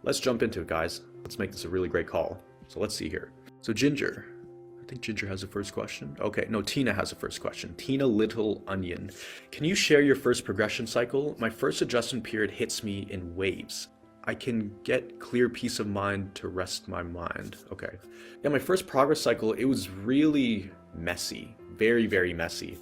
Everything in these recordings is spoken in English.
let's jump into it, guys. Let's make this a really great call. So let's see here. So Ginger, I think Ginger has the first question. Okay, no, Tina has the first question. Tina Little Onion. Can you share your first progression cycle? My first adjustment period hits me in waves. I can get clear peace of mind to rest my mind. Okay. Yeah, my first progress cycle, it was really messy. Very, very messy.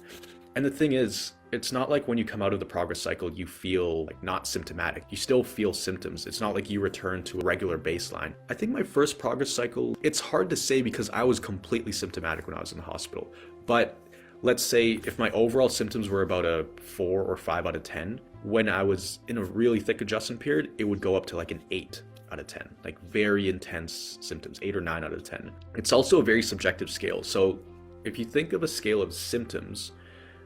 And the thing is, it's not like when you come out of the progress cycle, you feel like not symptomatic. You still feel symptoms. It's not like you return to a regular baseline. I think my first progress cycle, it's hard to say because I was completely symptomatic when I was in the hospital. But let's say if my overall symptoms were about a 4 or 5 out of 10, when I was in a really thick adjustment period, it would go up to like an 8 out of 10, like very intense symptoms, 8 or 9 out of 10. It's also a very subjective scale. So if you think of a scale of symptoms,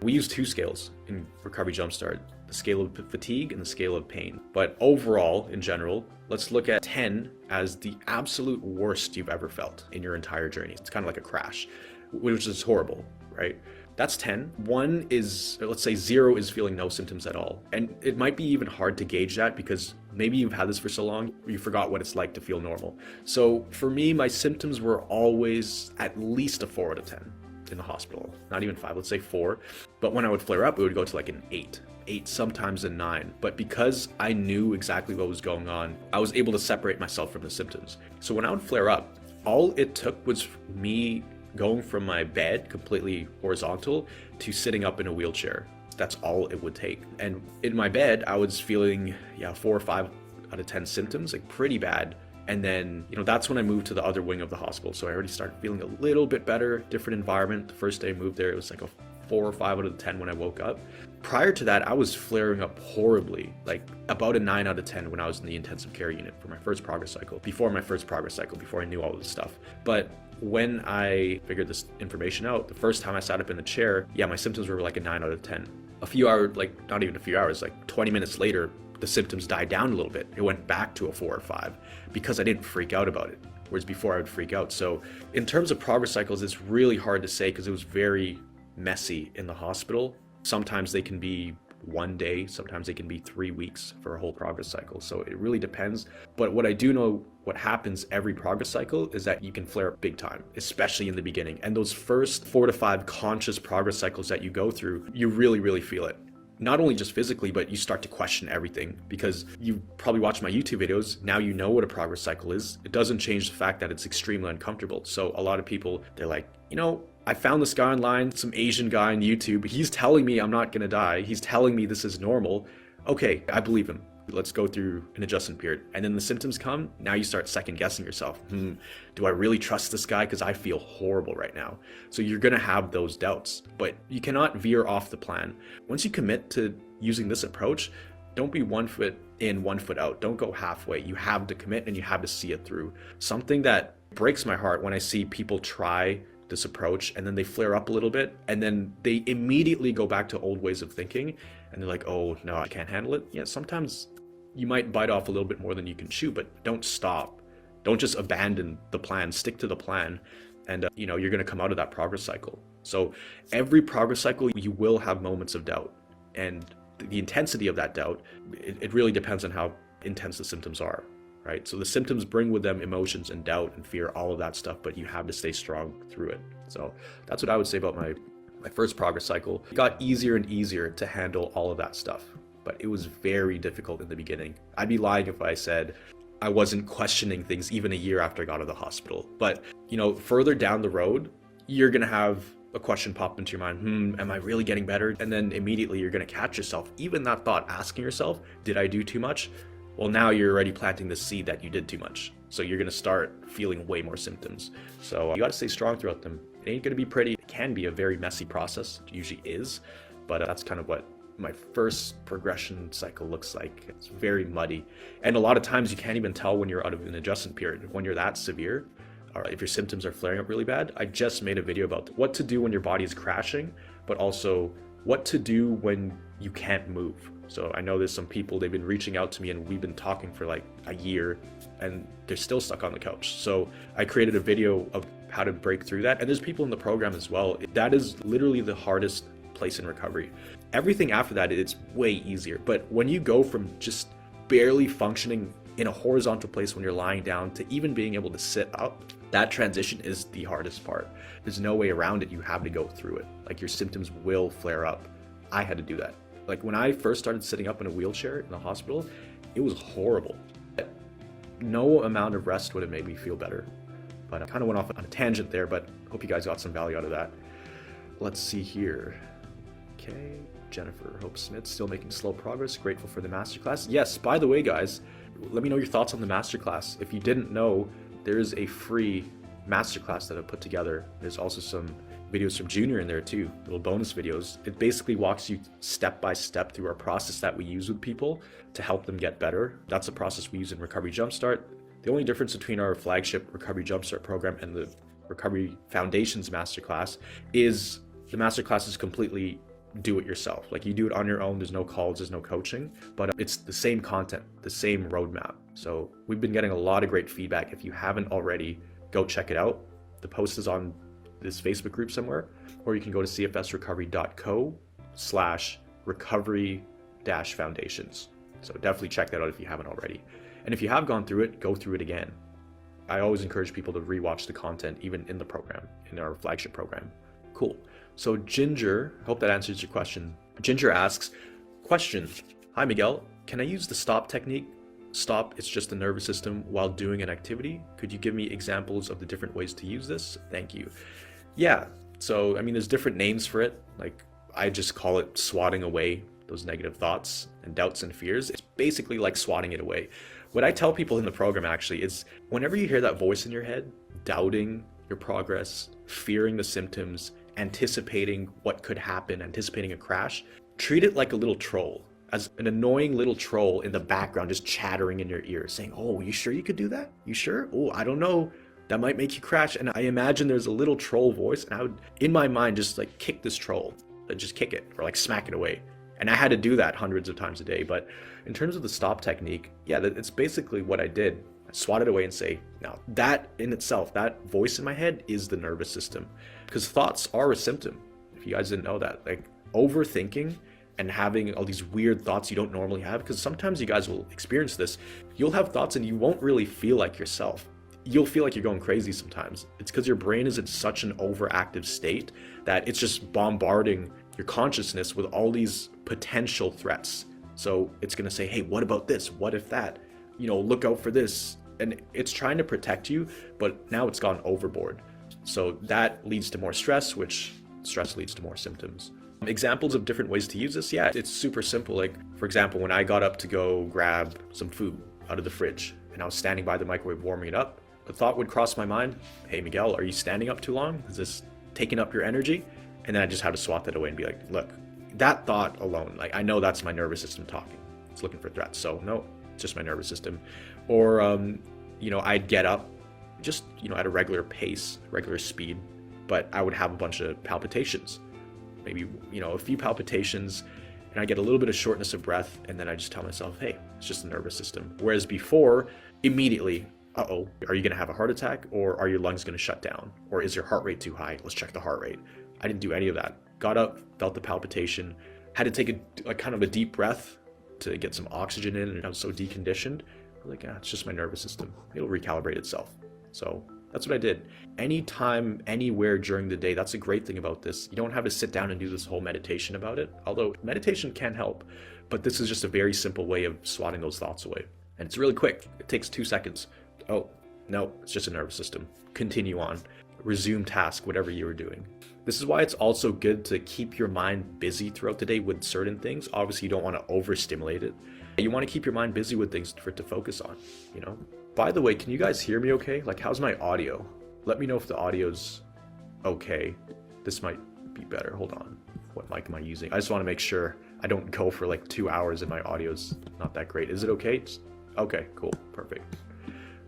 we use 2 scales in Recovery Jumpstart, the scale of fatigue and the scale of pain. But overall, in general, let's look at 10 as the absolute worst you've ever felt in your entire journey. It's kind of like a crash, which is horrible, right? That's 10. 1 is, let's say 0 is feeling no symptoms at all. And it might be even hard to gauge that because maybe you've had this for so long, you forgot what it's like to feel normal. So for me, my symptoms were always at least a 4 out of 10 in the hospital, not even 5, let's say 4. But when I would flare up, it would go to like an 8, sometimes a 9. But because I knew exactly what was going on, I was able to separate myself from the symptoms. So when I would flare up, all it took was me going from my bed completely horizontal to sitting up in a wheelchair. That's all it would take. And in my bed, I was feeling 4 or 5 out of 10 symptoms, like pretty bad. And then, that's when I moved to the other wing of the hospital. So I already started feeling a little bit better, different environment. The first day I moved there, it was like a 4 or 5 out of 10 when I woke up. Prior to that, I was flaring up horribly, like about a 9 out of 10 when I was in the intensive care unit for my first progress cycle, before I knew all this stuff. But when I figured this information out, the first time I sat up in the chair, my symptoms were like a 9 out of 10. A few hours, like not even a few hours, like 20 minutes later, the symptoms died down a little bit. It went back to a 4 or 5 because I didn't freak out about it. Whereas before I would freak out. So in terms of progress cycles, it's really hard to say because it was very messy in the hospital. Sometimes they can be 1 day, sometimes they can be 3 weeks for a whole progress cycle. So it really depends. But what I do know, what happens every progress cycle is that you can flare up big time, especially in the beginning. And those first 4 to 5 conscious progress cycles that you go through, you really, really feel it. Not only just physically, but you start to question everything because you probably watch my YouTube videos. Now you know what a progress cycle is. It doesn't change the fact that it's extremely uncomfortable. So a lot of people, they're like, I found this guy online, some Asian guy on YouTube. He's telling me I'm not going to die. He's telling me this is normal. Okay, I believe him. Let's go through an adjustment period. And then the symptoms come. Now you start second guessing yourself. Do I really trust this guy? Because I feel horrible right now. So you're going to have those doubts, but you cannot veer off the plan. Once you commit to using this approach, don't be 1 foot in, 1 foot out. Don't go halfway. You have to commit and you have to see it through. Something that breaks my heart when I see people try this approach and then they flare up a little bit and then they immediately go back to old ways of thinking and they're like, oh no, I can't handle it. Yeah, sometimes you might bite off a little bit more than you can chew, but don't stop. Don't just abandon the plan, stick to the plan. And you're going to come out of that progress cycle. So every progress cycle, you will have moments of doubt. And the intensity of that doubt, it really depends on how intense the symptoms are, right? So the symptoms bring with them emotions and doubt and fear, all of that stuff, but you have to stay strong through it. So that's what I would say about my first progress cycle. It got easier and easier to handle all of that stuff, but it was very difficult in the beginning. I'd be lying if I said I wasn't questioning things even a year after I got out of the hospital. But, further down the road, you're going to have a question pop into your mind. Am I really getting better? And then immediately you're going to catch yourself, even that thought, asking yourself, did I do too much? Well, now you're already planting the seed that you did too much. So you're going to start feeling way more symptoms. So you got to stay strong throughout them. It ain't going to be pretty. It can be a very messy process. It usually is. But that's kind of what my first progression cycle looks like. It's very muddy. And a lot of times you can't even tell when you're out of an adjustment period, when you're that severe, or if your symptoms are flaring up really bad. I just made a video about what to do when your body is crashing, but also what to do when you can't move. So I know there's some people, they've been reaching out to me and we've been talking for like a year and they're still stuck on the couch. So I created a video of how to break through that. And there's people in the program as well. That is literally the hardest place in recovery. Everything after that, it's way easier. But when you go from just barely functioning in a horizontal place when you're lying down to even being able to sit up, that transition is the hardest part. There's no way around it. You have to go through it. Like, your symptoms will flare up. I had to do that. Like, when I first started sitting up in a wheelchair in the hospital, it was horrible. No amount of rest would have made me feel better. But I kind of went off on a tangent there, but hope you guys got some value out of that. Let's see here. Okay, Jennifer Hope Smith, still making slow progress. Grateful for the masterclass. Yes, by the way, guys, let me know your thoughts on the masterclass. If you didn't know, there is a free masterclass that I put together. There's also some videos from Junior in there too, little bonus videos. It basically walks you step by step through our process that we use with people to help them get better. That's the process we use in Recovery Jumpstart. The only difference between our flagship Recovery Jumpstart program and the Recovery Foundations Masterclass is the masterclass is completely do it yourself. Like, you do it on your own. There's no calls, there's no coaching, but it's the same content, the same roadmap. So we've been getting a lot of great feedback. If you haven't already, go check it out. The post is on this Facebook group somewhere, or you can go to cfsrecovery.co/recovery-foundations. So definitely check that out if you haven't already. And if you have gone through it, go through it again. I always encourage people to rewatch the content, even in the program, in our flagship program. Cool. So Ginger, hope that answers your question. Ginger asks, question, hi Miguel, can I use the stop technique? Stop, it's just the nervous system while doing an activity. Could you give me examples of the different ways to use this? Thank you. Yeah, so I mean, there's different names for it. Like, I just call it swatting away those negative thoughts and doubts and fears. It's basically like swatting it away. What I tell people in the program actually is, whenever you hear that voice in your head, doubting your progress, fearing the symptoms, anticipating what could happen, anticipating a crash, treat it like a little troll, as an annoying little troll in the background, just chattering in your ear, saying, oh, you sure you could do that? You sure? Oh, I don't know. That might make you crash. And I imagine there's a little troll voice, and I would, in my mind, just like kick this troll, just kick it or like smack it away. And I had to do that hundreds of times a day. But in terms of the stop technique, yeah, it's basically what I did. I swat it away and say, now that in itself, that voice in my head is the nervous system. Because thoughts are a symptom. If you guys didn't know that, like overthinking and having all these weird thoughts you don't normally have, because sometimes you guys will experience this. You'll have thoughts and you won't really feel like yourself. You'll feel like you're going crazy sometimes. It's because your brain is in such an overactive state that it's just bombarding your consciousness with all these potential threats. So it's going to say, hey, what about this? What if that? You know, look out for this. And it's trying to protect you, but now it's gone overboard. So that leads to more stress, which stress leads to more symptoms. Examples of different ways to use this, yeah, it's super simple. Like, for example, when I got up to go grab some food out of the fridge and I was standing by the microwave warming it up, the thought would cross my mind, hey Miguel, are you standing up too long? Is this taking up your energy? And then I just had to swat that away and be like, look, that thought alone, like, I know that's my nervous system talking. It's looking for threats. So no, it's just my nervous system. Or, you know, I'd get up just, you know, at a regular pace, regular speed, but I would have a bunch of palpitations, maybe, you know, a few palpitations, and I get a little bit of shortness of breath. And then I just tell myself, hey, it's just the nervous system. Whereas before, immediately, uh-oh, are you going to have a heart attack, or are your lungs going to shut down? Or is your heart rate too high? Let's check the heart rate. I didn't do any of that. Got up, felt the palpitation, had to take a kind of a deep breath to get some oxygen in, and I was so deconditioned. I'm like, it's just my nervous system. It'll recalibrate itself. So that's what I did. Anytime, anywhere during the day. That's a great thing about this. You don't have to sit down and do this whole meditation about it. Although meditation can help, but this is just a very simple way of swatting those thoughts away. And it's really quick. It takes 2 seconds. Oh, no, it's just a nervous system. Continue on. Resume task, whatever you were doing. This is why it's also good to keep your mind busy throughout the day with certain things. Obviously, you don't want to overstimulate it. You want to keep your mind busy with things for it to focus on, you know? By the way, can you guys hear me okay? Like, how's my audio? Let me know if the audio's okay. This might be better. Hold on. What mic am I using? I just want to make sure I don't go for like 2 hours and my audio's not that great. Is it okay? Okay, cool, perfect.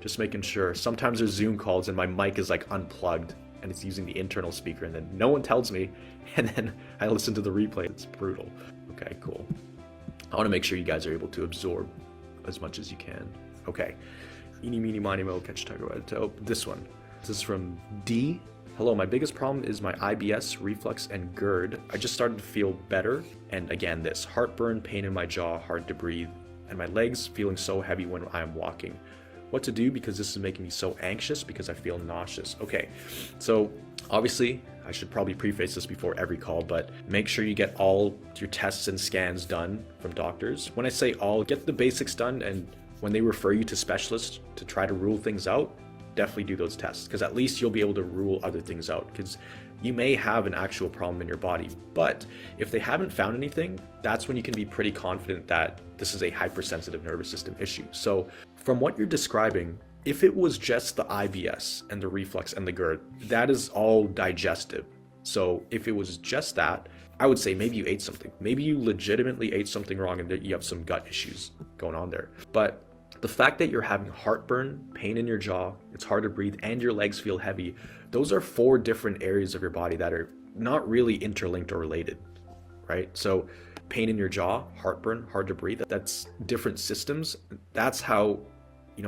Just making sure. Sometimes there's Zoom calls and my mic is like unplugged and it's using the internal speaker, and then no one tells me, and then I listen to the replay. It's brutal. Okay, cool. I want to make sure you guys are able to absorb as much as you can. Okay. Eeny, meeny, miny, mo, catch a tiger by the toe. This one. This is from D. Hello, my biggest problem is my IBS, reflux, and GERD. I just started to feel better. And again, this heartburn, pain in my jaw, hard to breathe, and my legs feeling so heavy when I am walking. What to do because this is making me so anxious because I feel nauseous. Okay, so obviously I should probably preface this before every call, but make sure you get all your tests and scans done from doctors. When I say all, get the basics done, and when they refer you to specialists to try to rule things out, definitely do those tests, because at least you'll be able to rule other things out, because you may have an actual problem in your body. But if they haven't found anything, that's when you can be pretty confident that this is a hypersensitive nervous system issue. So from what you're describing, if it was just the IBS and the reflux and the GERD, that is all digestive. So if it was just that, I would say maybe you ate something. Maybe you legitimately ate something wrong and that you have some gut issues going on there. But the fact that you're having heartburn, pain in your jaw, it's hard to breathe, and your legs feel heavy, those are 4 different areas of your body that are not really interlinked or related, right? So pain in your jaw, heartburn, hard to breathe, that's different systems. That's how,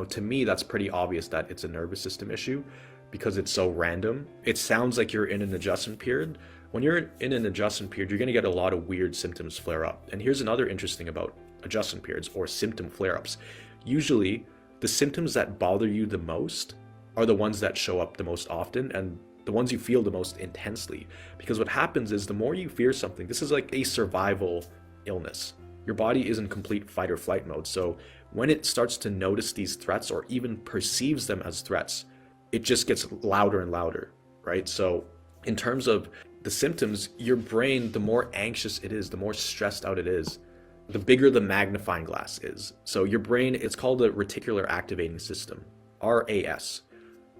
to me, that's pretty obvious that it's a nervous system issue because it's so random. It sounds like you're in an adjustment period. When you're in an adjustment period, you're going to get a lot of weird symptoms flare up. And here's another interesting about adjustment periods or symptom flare-ups. Usually, the symptoms that bother you the most are the ones that show up the most often and the ones you feel the most intensely. Because what happens is the more you fear something, this is like a survival illness. Your body is in complete fight or flight mode. So when it starts to notice these threats or even perceives them as threats, it just gets louder and louder, right? So in terms of the symptoms, your brain, the more anxious it is, the more stressed out it is, the bigger the magnifying glass is. So your brain, it's called the reticular activating system, RAS.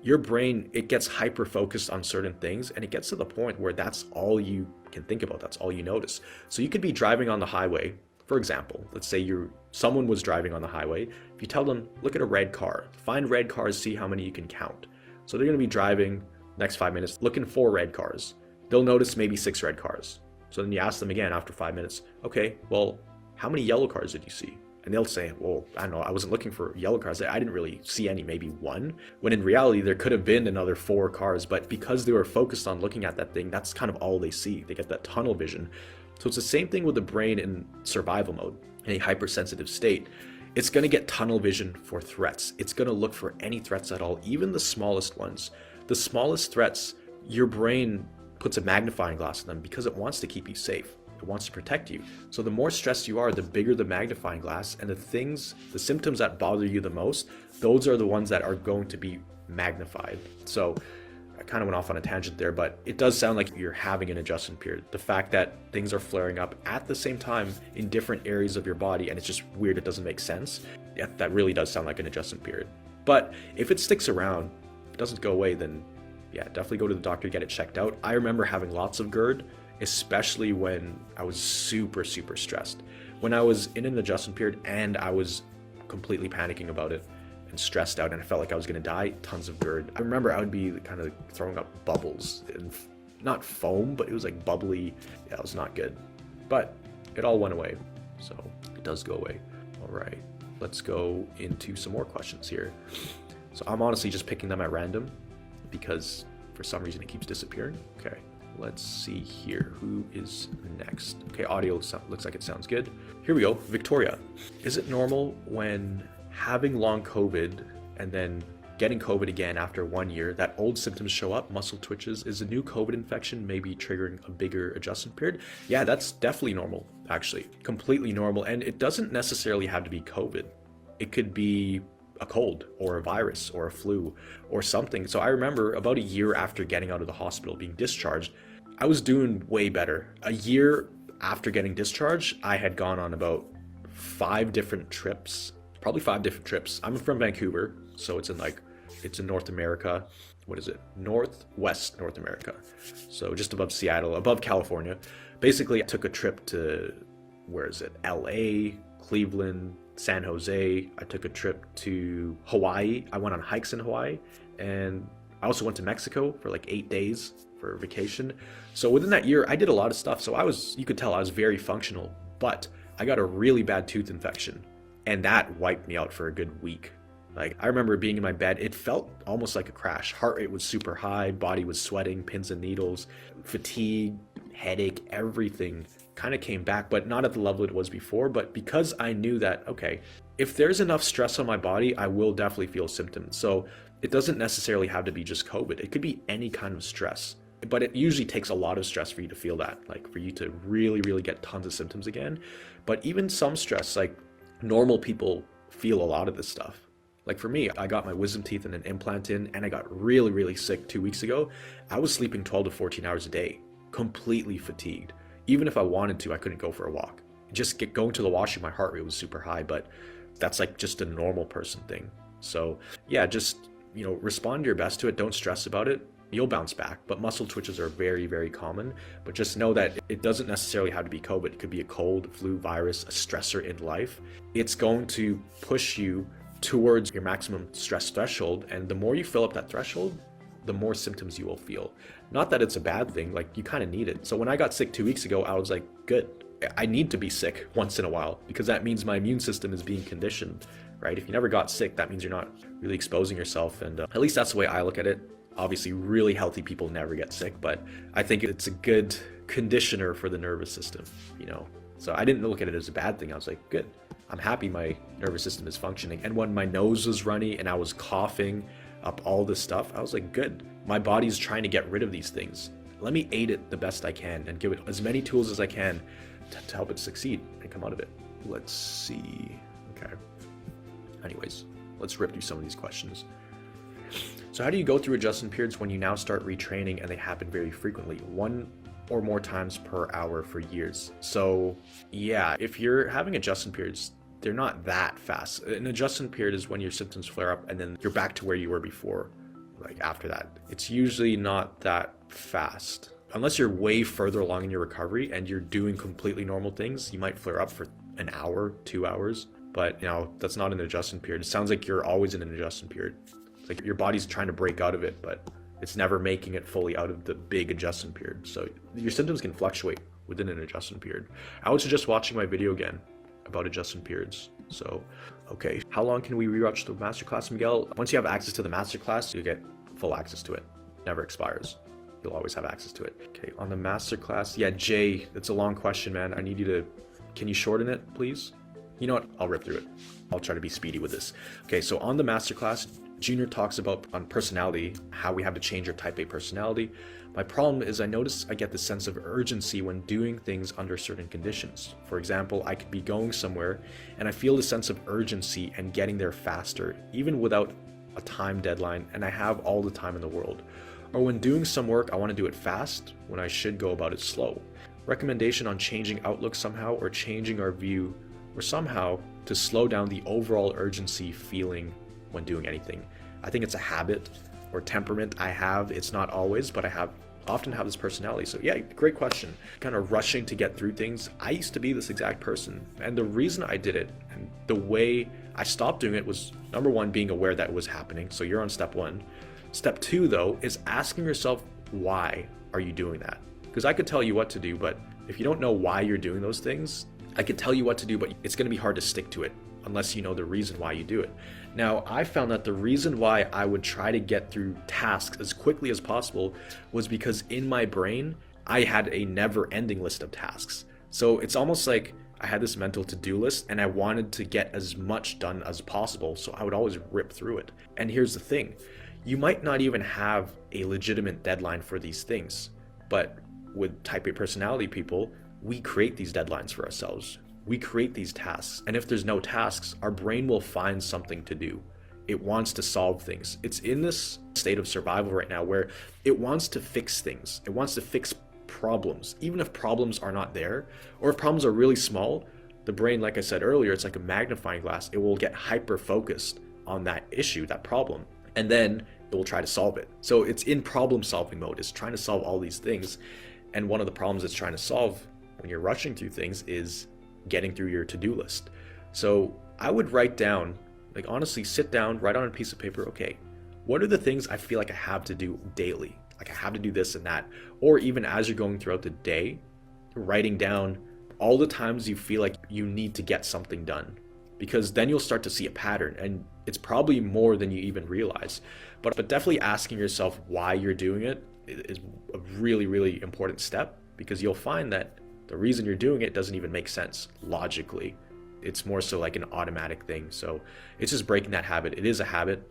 Your brain, it gets hyper focused on certain things, and it gets to the point where that's all you can think about, that's all you notice. So you could be driving on the highway, for example, let's say someone was driving on the highway. If you tell them, look at a red car, find red cars, see how many you can count. So they're gonna be driving next 5 minutes, looking for red cars. They'll notice maybe 6 red cars. So then you ask them again after 5 minutes, okay, well, how many yellow cars did you see? And they'll say, well, I don't know, I wasn't looking for yellow cars. I didn't really see any, maybe 1. When in reality, there could have been another 4 cars, but because they were focused on looking at that thing, that's kind of all they see. They get that tunnel vision. So it's the same thing with the brain in survival mode, in a hypersensitive state. It's gonna get tunnel vision for threats. It's gonna look for any threats at all, even the smallest ones. The smallest threats, your brain puts a magnifying glass on them because it wants to keep you safe. It wants to protect you. So the more stressed you are, the bigger the magnifying glass, and the symptoms that bother you the most, those are the ones that are going to be magnified. So I kind of went off on a tangent there, but it does sound like you're having an adjustment period. The fact that things are flaring up at the same time in different areas of your body, and it's just weird, it doesn't make sense. Yeah, that really does sound like an adjustment period. But if it sticks around, if it doesn't go away, then yeah, definitely go to the doctor, get it checked out. I remember having lots of GERD, especially when I was super, super stressed. When I was in an adjustment period and I was completely panicking about it and stressed out and I felt like I was gonna die, tons of GERD. I remember I would be kind of throwing up bubbles, and not foam, but it was like bubbly. Yeah, it was not good. But it all went away, so it does go away. All right, let's go into some more questions here. So I'm honestly just picking them at random because for some reason it keeps disappearing. Okay, let's see here. Who is next? Okay, audio looks like it sounds good. Here we go. Victoria, is it normal when having long COVID and then getting COVID again after 1 year that old symptoms show up, muscle twitches? Is a new COVID infection maybe triggering a bigger adjustment period? Yeah, that's definitely normal, actually. Completely normal. And it doesn't necessarily have to be COVID. It could be a cold or a virus or a flu or something. So I remember about a year after getting out of the hospital, being discharged, I was doing way better. A year after getting discharged, I had gone on about 5 different trips, probably 5 different trips. I'm from Vancouver, so it's in North America. What is it? Northwest North America. So just above Seattle, above California. Basically, I took a trip to, where is it? LA, Cleveland, San Jose. I took a trip to Hawaii. I went on hikes in Hawaii, and I also went to Mexico for like 8 days for vacation. So within that year, I did a lot of stuff. So you could tell I was very functional, but I got a really bad tooth infection, and that wiped me out for a good week. Like, I remember being in my bed, it felt almost like a crash. Heart rate was super high, body was sweating, pins and needles, fatigue, headache, everything kind of came back, but not at the level it was before. But because I knew that, okay, if there's enough stress on my body, I will definitely feel symptoms. So it doesn't necessarily have to be just COVID. It could be any kind of stress, but it usually takes a lot of stress for you to feel that, like for you to really, really get tons of symptoms again. But even some stress, like normal people feel a lot of this stuff. Like for me, I got my wisdom teeth and an implant in, and I got really, really sick 2 weeks ago. I was sleeping 12 to 14 hours a day, completely fatigued. Even if I wanted to, I couldn't go for a walk. Just going to the washroom, my heart rate was super high, but that's like just a normal person thing. So yeah, just, respond your best to it. Don't stress about it. You'll bounce back, but muscle twitches are very, very common. But just know that it doesn't necessarily have to be COVID. It could be a cold, flu, virus, a stressor in life. It's going to push you towards your maximum stress threshold. And the more you fill up that threshold, the more symptoms you will feel. Not that it's a bad thing, like you kind of need it. So when I got sick 2 weeks ago, I was like, good. I need to be sick once in a while because that means my immune system is being conditioned, right? If you never got sick, that means you're not really exposing yourself. And at least that's the way I look at it. Obviously, really healthy people never get sick, but I think it's a good conditioner for the nervous system, So I didn't look at it as a bad thing. I was like, good. I'm happy my nervous system is functioning. And when my nose was runny and I was coughing up all this stuff, I was like, good. My body's trying to get rid of these things. Let me aid it the best I can and give it as many tools as I can to help it succeed and come out of it. Let's see. Okay. Anyways, let's rip through some of these questions. So how do you go through adjustment periods when you now start retraining and they happen very frequently, 1 or more times per hour for years? So yeah, if you're having adjustment periods, they're not that fast. An adjustment period is when your symptoms flare up and then you're back to where you were before, like after that. It's usually not that fast. Unless you're way further along in your recovery and you're doing completely normal things, you might flare up for an hour, 2 hours, but that's not an adjustment period. It sounds like you're always in an adjustment period. It's like your body's trying to break out of it, but it's never making it fully out of the big adjustment period. So your symptoms can fluctuate within an adjustment period. I would suggest watching my video again about adjustment periods. So, okay, how long can we rewatch the masterclass, Miguel? Once you have access to the masterclass, you get full access to it. It never expires. You'll always have access to it. Okay, on the masterclass, yeah, Jay, it's a long question, man. I need you to, can you shorten it, please? You know what? I'll rip through it. I'll try to be speedy with this. Okay, so on the masterclass, Junior talks about on personality, how we have to change our type A personality. My problem is I notice I get the sense of urgency when doing things under certain conditions. For example, I could be going somewhere and I feel the sense of urgency and getting there faster, even without a time deadline, and I have all the time in the world. Or when doing some work, I want to do it fast when I should go about it slow. Recommendation on changing outlook somehow, or changing our view, or somehow to slow down the overall urgency feeling when doing anything. I think it's a habit or temperament I have. It's not always, but I often have this personality. So yeah, great question. Kind of rushing to get through things. I used to be this exact person. And the reason I did it and the way I stopped doing it was, number one, being aware that it was happening. So you're on step 1. Step 2, though, is asking yourself, why are you doing that? Because I could tell you what to do, but if you don't know why you're doing those things, I could tell you what to do, but it's going to be hard to stick to it unless you know the reason why you do it. Now, I found that the reason why I would try to get through tasks as quickly as possible was because in my brain, I had a never-ending list of tasks. So it's almost like I had this mental to-do list and I wanted to get as much done as possible, so I would always rip through it. And here's the thing. You might not even have a legitimate deadline for these things, but with type A personality people, we create these deadlines for ourselves. We create these tasks, and if there's no tasks, our brain will find something to do. It wants to solve things. It's in this state of survival right now where it wants to fix things. It wants to fix problems, even if problems are not there, or if problems are really small. The brain, like I said earlier, it's like a magnifying glass. It will get hyper-focused on that issue, that problem, and then it will try to solve it. So it's in problem-solving mode. It's trying to solve all these things, and one of the problems it's trying to solve when you're rushing through things is getting through your to-do list. So I would write down, like honestly, sit down, write on a piece of paper, okay, what are the things I feel like I have to do daily? Like I have to do this and that. Or even as you're going throughout the day, writing down all the times you feel like you need to get something done. Because then you'll start to see a pattern, and it's probably more than you even realize. But definitely asking yourself why you're doing it is a really, really important step, because you'll find that the reason you're doing it doesn't even make sense logically. It's more so like an automatic thing. So it's just breaking that habit. It is a habit.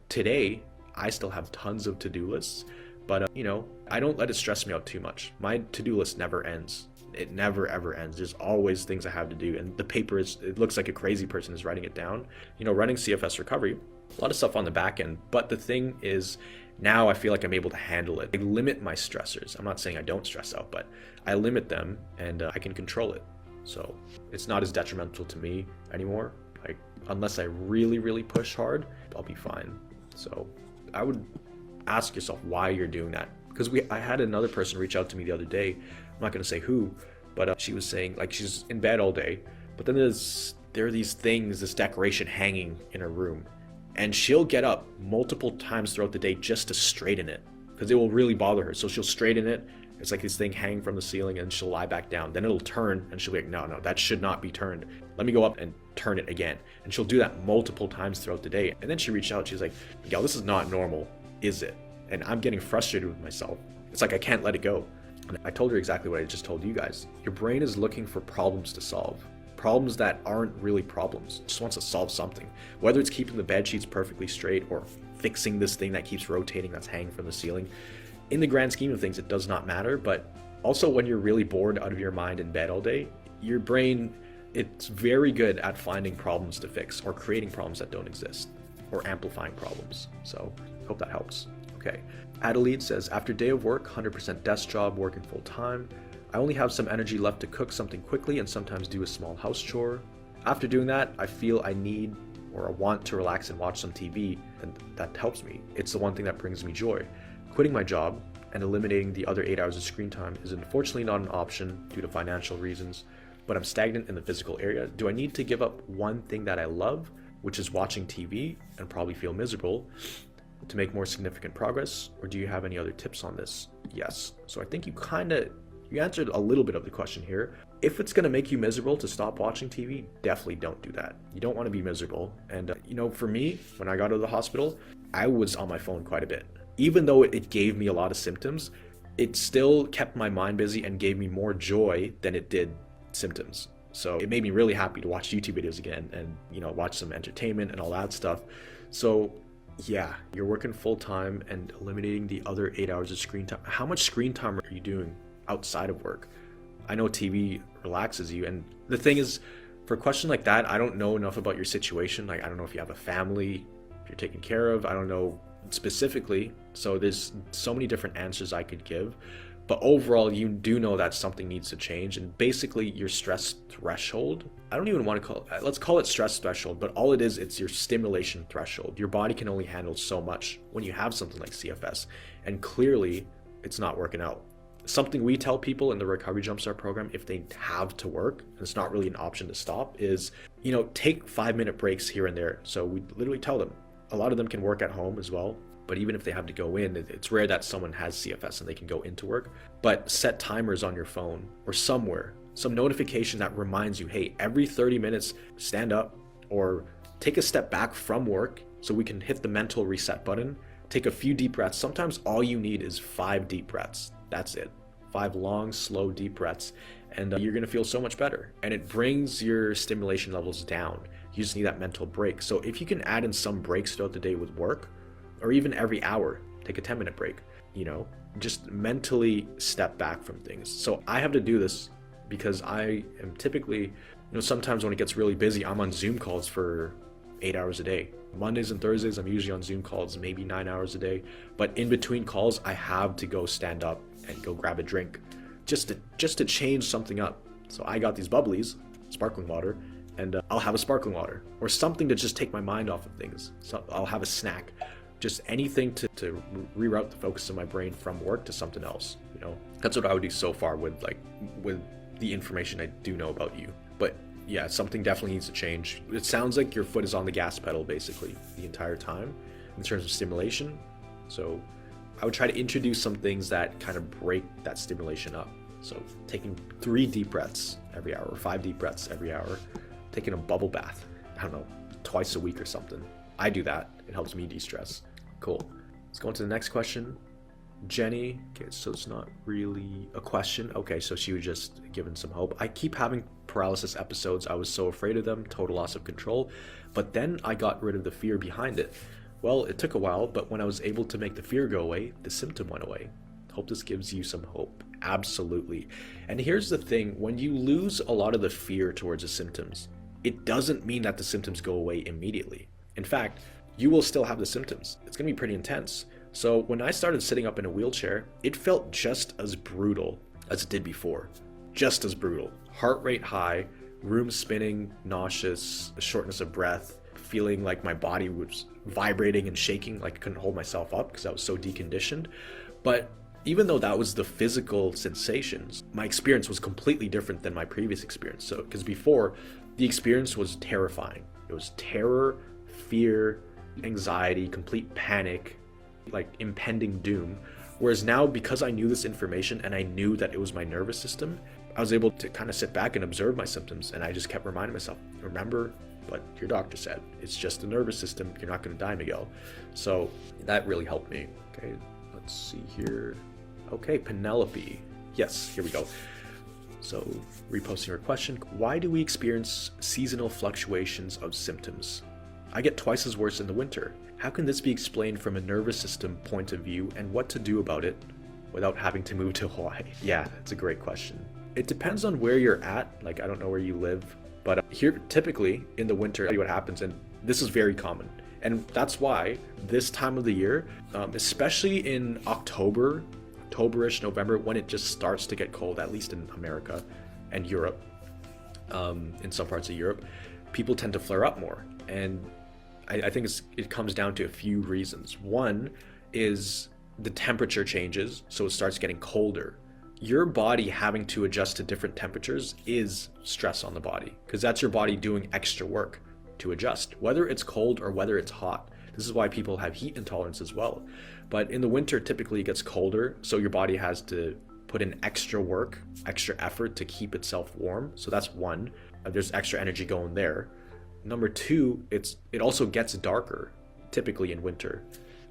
Today I still have tons of to-do lists, but I don't let it stress me out too much. My to-do list never ends. It never ever ends. There's always things I have to do, and the paper it looks like a crazy person is writing it down. Running CFS recovery, a lot of stuff on the back end, but the thing is, now I feel like I'm able to handle it. I limit my stressors. I'm not saying I don't stress out, but I limit them, and I can control it. So it's not as detrimental to me anymore. Like, unless I really, really push hard, I'll be fine. So I would ask yourself why you're doing that. Because I had another person reach out to me the other day. I'm not going to say who, but she was saying like she's in bed all day, but then there are these things, this decoration hanging in her room, and she'll get up multiple times throughout the day just to straighten it because it will really bother her. So she'll straighten it. It's like this thing hanging from the ceiling, and she'll lie back down. Then it'll turn, and she'll be like, no, that should not be turned. Let me go up and turn it again. And she'll do that multiple times throughout the day. And then she reached out. She's like, Miguel, this is not normal, is it? And I'm getting frustrated with myself. It's like I can't let it go. And I told her exactly what I just told you guys. Your brain is looking for problems to solve. Problems that aren't really problems. It just wants to solve something. Whether it's keeping the bed sheets perfectly straight or fixing this thing that keeps rotating that's hanging from the ceiling. In the grand scheme of things, it does not matter. But also when you're really bored out of your mind in bed all day, your brain, it's very good at finding problems to fix or creating problems that don't exist or amplifying problems. So hope that helps. Okay. Adelaide says, after day of work, 100% desk job, working full time, I only have some energy left to cook something quickly and sometimes do a small house chore. After doing that, I feel I need or I want to relax and watch some TV, and that helps me. It's the one thing that brings me joy. Quitting my job and eliminating the other 8 hours of screen time is unfortunately not an option due to financial reasons, but I'm stagnant in the physical area. Do I need to give up one thing that I love, which is watching TV, and probably feel miserable, to make more significant progress? Or do you have any other tips on this? Yes. So I think you answered a little bit of the question here. If it's going to make you miserable to stop watching TV, definitely don't do that. You don't want to be miserable. And for me, when I got out of the hospital, I was on my phone quite a bit. Even though it gave me a lot of symptoms, it still kept my mind busy and gave me more joy than it did symptoms. So it made me really happy to watch YouTube videos again and watch some entertainment and all that stuff. So yeah, you're working full time and eliminating the other 8 hours of screen time. How much screen time are you doing outside of work? I know TV relaxes you, and the thing is, for a question like that, I don't know enough about your situation. Like, I don't know if you have a family, if you're taken care of. I don't know specifically. So there's so many different answers I could give. But overall, you do know that something needs to change. And basically, your stress threshold, I don't even want to call it, let's call it stress threshold, but all it is, it's your stimulation threshold. Your body can only handle so much when you have something like CFS. And clearly, it's not working out. Something we tell people in the Recovery Jumpstart program, if they have to work, and it's not really an option to stop, is, take 5-minute breaks here and there. So we literally tell them, a lot of them can work at home as well. But even if they have to go in, it's rare that someone has CFS and they can go into work. But set timers on your phone or somewhere, some notification that reminds you, hey, every 30 minutes, stand up or take a step back from work so we can hit the mental reset button. Take a few deep breaths. Sometimes all you need is 5 deep breaths. That's it. 5 long, slow, deep breaths. And you're going to feel so much better. And it brings your stimulation levels down. You just need that mental break. So if you can add in some breaks throughout the day with work, or even every hour, take a 10-minute break, just mentally step back from things. So I have to do this because I am typically, sometimes when it gets really busy, I'm on Zoom calls for 8 hours a day. Mondays and Thursdays, I'm usually on Zoom calls, maybe 9 hours a day. But in between calls, I have to go stand up and go grab a drink just to change something up. So I got these bubblies, sparkling water, and I'll have a sparkling water or something to just take my mind off of things. So I'll have a snack. Just anything to reroute the focus of my brain from work to something else. That's what I would do so far with the information I do know about you. But yeah, something definitely needs to change. It sounds like your foot is on the gas pedal basically the entire time in terms of stimulation. So I would try to introduce some things that kind of break that stimulation up. So taking 3 deep breaths every hour or 5 deep breaths every hour, taking a bubble bath, I don't know, twice a week or something. I do that. It helps me de-stress. Cool. Let's go on to the next question. Jenny, okay, so it's not really a question. Okay, so she was just given some hope. I keep having paralysis episodes. I was so afraid of them, total loss of control. But then I got rid of the fear behind it. Well, it took a while, but when I was able to make the fear go away, the symptom went away. Hope this gives you some hope. Absolutely. And here's the thing, when you lose a lot of the fear towards the symptoms, it doesn't mean that the symptoms go away immediately. In fact, you will still have the symptoms. It's going to be pretty intense. So when I started sitting up in a wheelchair, it felt just as brutal as it did before. Just as brutal. Heart rate high, room spinning, nauseous, shortness of breath, feeling like my body was vibrating and shaking, like I couldn't hold myself up because I was so deconditioned. But even though that was the physical sensations, my experience was completely different than my previous experience. So, because before, the experience was terrifying. It was terror, fear, anxiety, complete panic, like impending doom. Whereas now, because I knew this information and I knew that it was my nervous system, I was able to kind of sit back and observe my symptoms, and I just kept reminding myself, remember what your doctor said. It's just the nervous system. You're not going to die, Miguel. So that really helped me. Okay, let's see here. Okay, Penelope. Yes, here we go. So reposting her question, why do we experience seasonal fluctuations of symptoms? I get twice as worse in the winter. How can this be explained from a nervous system point of view, and what to do about it without having to move to Hawaii? Yeah, it's a great question. It depends on where you're at. Like, I don't know where you live, but here, typically in the winter, what happens, and this is very common. And that's why this time of the year, especially in Octoberish, November, when it just starts to get cold, at least in America and Europe, in some parts of Europe, people tend to flare up more. And I think it comes down to a few reasons. One is the temperature changes, so it starts getting colder. Your body having to adjust to different temperatures is stress on the body, because that's your body doing extra work to adjust, whether it's cold or whether it's hot. This is why people have heat intolerance as well. But in the winter, typically it gets colder, so your body has to put in extra work, extra effort to keep itself warm. So that's one. There's extra energy going there. Number two, it also gets darker, typically in winter.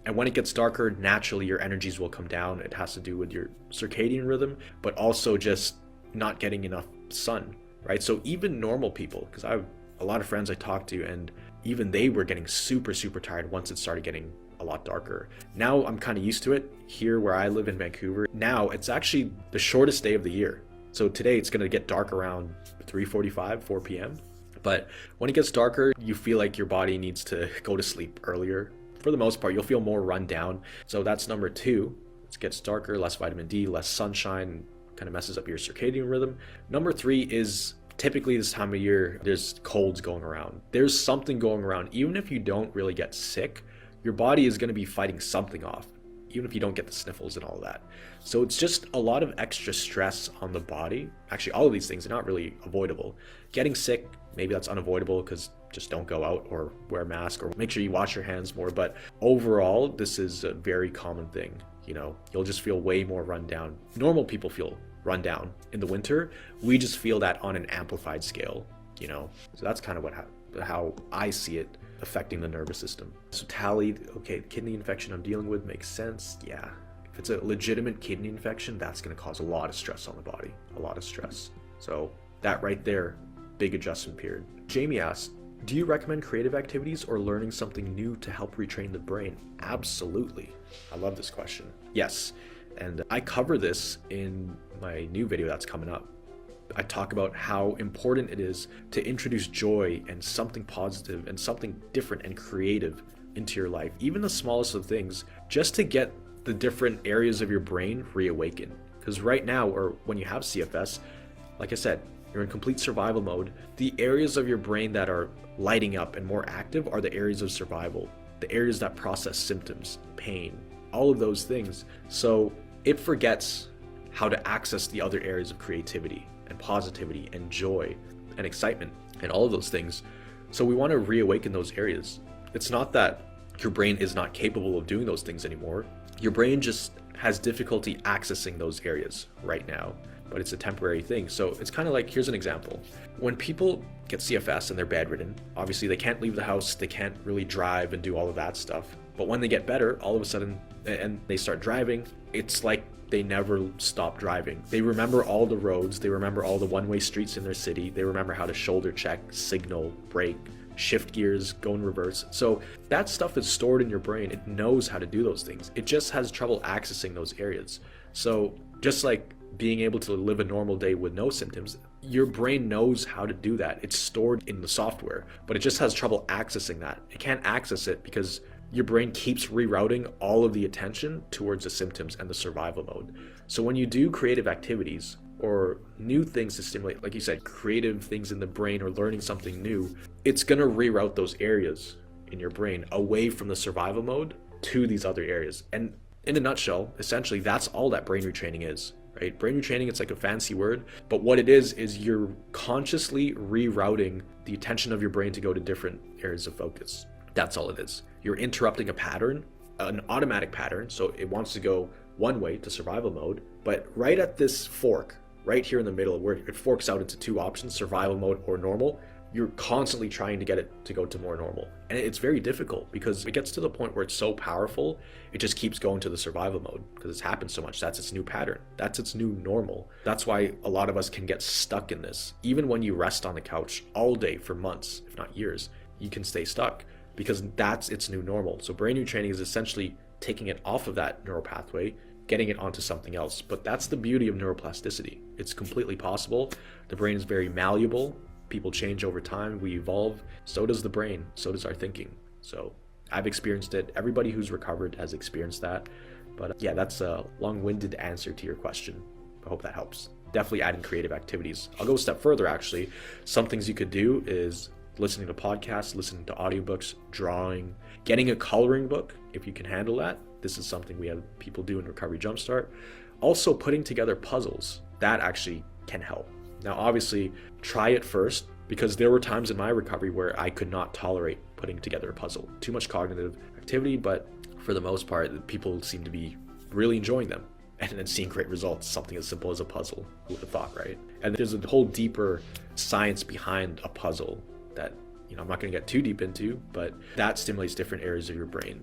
And when it gets darker, naturally your energies will come down. It has to do with your circadian rhythm, but also just not getting enough sun, right? So even normal people, because I have a lot of friends I talked to, and even they were getting super, super tired once it started getting a lot darker. Now I'm kind of used to it. Here where I live in Vancouver, now it's actually the shortest day of the year. So today it's going to get dark around 3:45, 4 p.m. But when it gets darker, you feel like your body needs to go to sleep earlier. For the most part, you'll feel more run down. So that's number two. It gets darker, less vitamin D, less sunshine, kind of messes up your circadian rhythm. Number three is typically this time of year, there's colds going around. There's something going around. Even if you don't really get sick, your body is going to be fighting something off, even if you don't get the sniffles and all that. So it's just a lot of extra stress on the body. Actually, all of these things are not really avoidable. Getting sick, maybe that's unavoidable because just don't go out or wear a mask or make sure you wash your hands more. But overall, this is a very common thing. You know, you'll just feel way more run down. Normal people feel run down in the winter. We just feel that on an amplified scale, you know. So that's kind of how I see it affecting the nervous system. So Tally, okay, kidney infection I'm dealing with makes sense. Yeah, if it's a legitimate kidney infection, that's going to cause a lot of stress on the body, a lot of stress. So that right there, big adjustment period. Jamie asked, do you recommend creative activities or learning something new to help retrain the brain? Absolutely. I love this question. Yes, and I cover this in my new video that's coming up. I talk about how important it is to introduce joy and something positive and something different and creative into your life, even the smallest of things, just to get the different areas of your brain reawakened. Because right now, or when you have CFS, like I said, you're in complete survival mode. The areas of your brain that are lighting up and more active are the areas of survival, the areas that process symptoms, pain, all of those things. So it forgets how to access the other areas of creativity and positivity and joy and excitement and all of those things. So we want to reawaken those areas. It's not that your brain is not capable of doing those things anymore. Your brain just has difficulty accessing those areas right now. but it's a temporary thing. So it's kind of like, here's an example. When people get CFS and they're bedridden, obviously they can't leave the house, they can't really drive and do all of that stuff. But when they get better, all of a sudden, and they start driving, it's like they never stop driving. They remember all the roads, they remember all the one-way streets in their city, they remember how to shoulder check, signal, brake, shift gears, go in reverse. So that stuff is stored in your brain. It knows how to do those things. It just has trouble accessing those areas. So just like being able to live a normal day with no symptoms, your brain knows how to do that. It's stored in the software, but it just has trouble accessing that. It can't access it because your brain keeps rerouting all of the attention towards the symptoms and the survival mode. So when you do creative activities or new things to stimulate, like you said, creative things in the brain or learning something new, it's gonna reroute those areas in your brain away from the survival mode to these other areas. And in a nutshell, essentially, that's all that brain retraining is, right? Brain retraining, it's like a fancy word, but what it is you're consciously rerouting the attention of your brain to go to different areas of focus. That's all it is. You're interrupting a pattern, an automatic pattern, so it wants to go one way to survival mode, but right at this fork, right here in the middle where it forks out into two options, survival mode or normal, you're constantly trying to get it to go to more normal. And it's very difficult because it gets to the point where it's so powerful, it just keeps going to the survival mode because it's happened so much. That's its new pattern. That's its new normal. That's why a lot of us can get stuck in this. Even when you rest on the couch all day for months, if not years, you can stay stuck because that's its new normal. So brain retraining is essentially taking it off of that neural pathway, getting it onto something else. But that's the beauty of neuroplasticity. It's completely possible. The brain is very malleable. People change over time, we evolve. So does the brain, so does our thinking. So I've experienced it. Everybody who's recovered has experienced that. But yeah, that's a long-winded answer to your question. I hope that helps. Definitely adding creative activities. I'll go a step further actually. Some things you could do is listening to podcasts, listening to audiobooks, drawing, getting a coloring book if you can handle that. This is something we have people do in Recovery Jumpstart. Also putting together puzzles, that actually can help. Now, obviously, try it first because there were times in my recovery where I could not tolerate putting together a puzzle. Too much cognitive activity, but for the most part, people seem to be really enjoying them and then seeing great results. Something as simple as a puzzle, who would have thought, right? And there's a whole deeper science behind a puzzle that, I'm not going to get too deep into, but that stimulates different areas of your brain.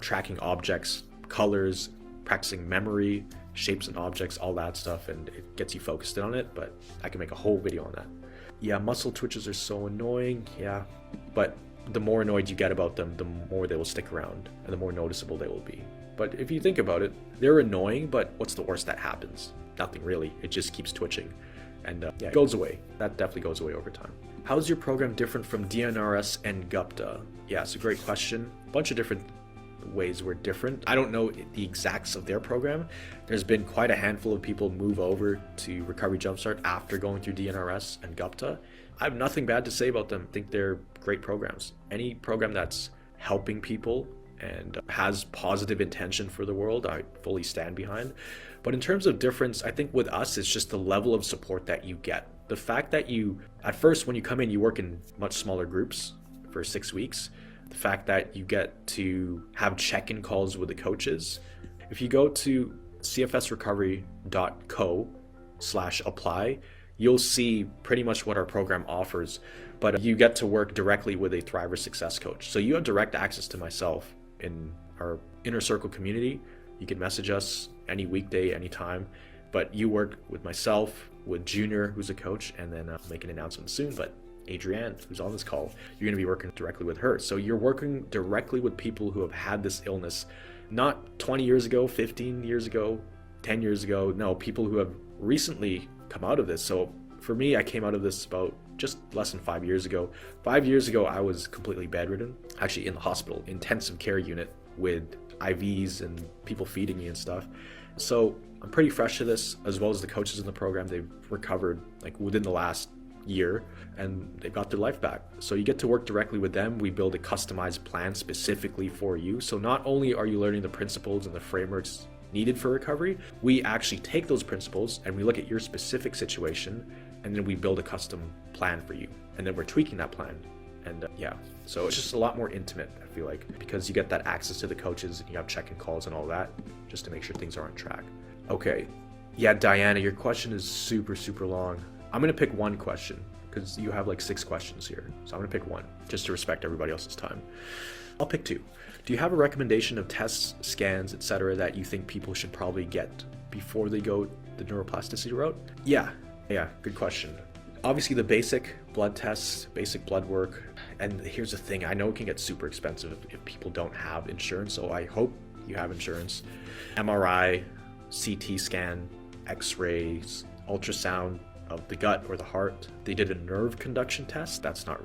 Tracking objects, colors, practicing memory, shapes and objects, all that stuff, and it gets you focused in on it. But I can make a whole video on that. Yeah, muscle twitches are so annoying. Yeah, but the more annoyed you get about them, the more they will stick around and the more noticeable they will be. But if you think about it, they're annoying, but what's the worst that happens? Nothing really. It just keeps twitching, and it goes away. That definitely goes away over time. How's your program different from DNRS and GUPTA? Yeah, it's a great question. A bunch of different ways were different. I don't know the exacts of their program. There's been quite a handful of people move over to Recovery Jumpstart after going through DNRS and GUPTA. I have nothing bad to say about them. I think they're great programs. Any program that's helping people and has positive intention for the world, I fully stand behind. But in terms of difference, I think with us, it's just the level of support that you get. The fact that at first, when you come in, you work in much smaller groups for 6 weeks. The fact that you get to have check-in calls with the coaches. If you go to cfsrecovery.co/apply, you'll see pretty much what our program offers, but you get to work directly with a Thriver Success coach. So you have direct access to myself in our inner circle community. You can message us any weekday, anytime, but you work with myself, with Junior, who's a coach, and then I'll make an announcement soon, but Adrienne, who's on this call, you're going to be working directly with her. So you're working directly with people who have had this illness, not 20 years ago, 15 years ago, 10 years ago. No, people who have recently come out of this. So for me, I came out of this about just less than 5 years ago. 5 years ago, I was completely bedridden, actually in the hospital, intensive care unit with IVs and people feeding me and stuff. So I'm pretty fresh to this, as well as the coaches in the program. They've recovered like within the last year and they've got their life back. So you get to work directly with them. We build a customized plan specifically for you. So not only are you learning the principles and the frameworks needed for recovery, we actually take those principles and we look at your specific situation and then we build a custom plan for you. And then we're tweaking that plan. And so it's just a lot more intimate, I feel like, because you get that access to the coaches and you have check-in calls and all that just to make sure things are on track. Okay, Yeah, Diana, your question is super, super long. I'm gonna pick one question because you have like 6 questions here. So I'm gonna pick one just to respect everybody else's time. I'll pick 2. Do you have a recommendation of tests, scans, etc. that you think people should probably get before they go the neuroplasticity route? Yeah, good question. Obviously the basic blood tests, basic blood work, and here's the thing, I know it can get super expensive if people don't have insurance, so I hope you have insurance. MRI, CT scan, X-rays, ultrasound of the gut or the heart. They did a nerve conduction test. That's not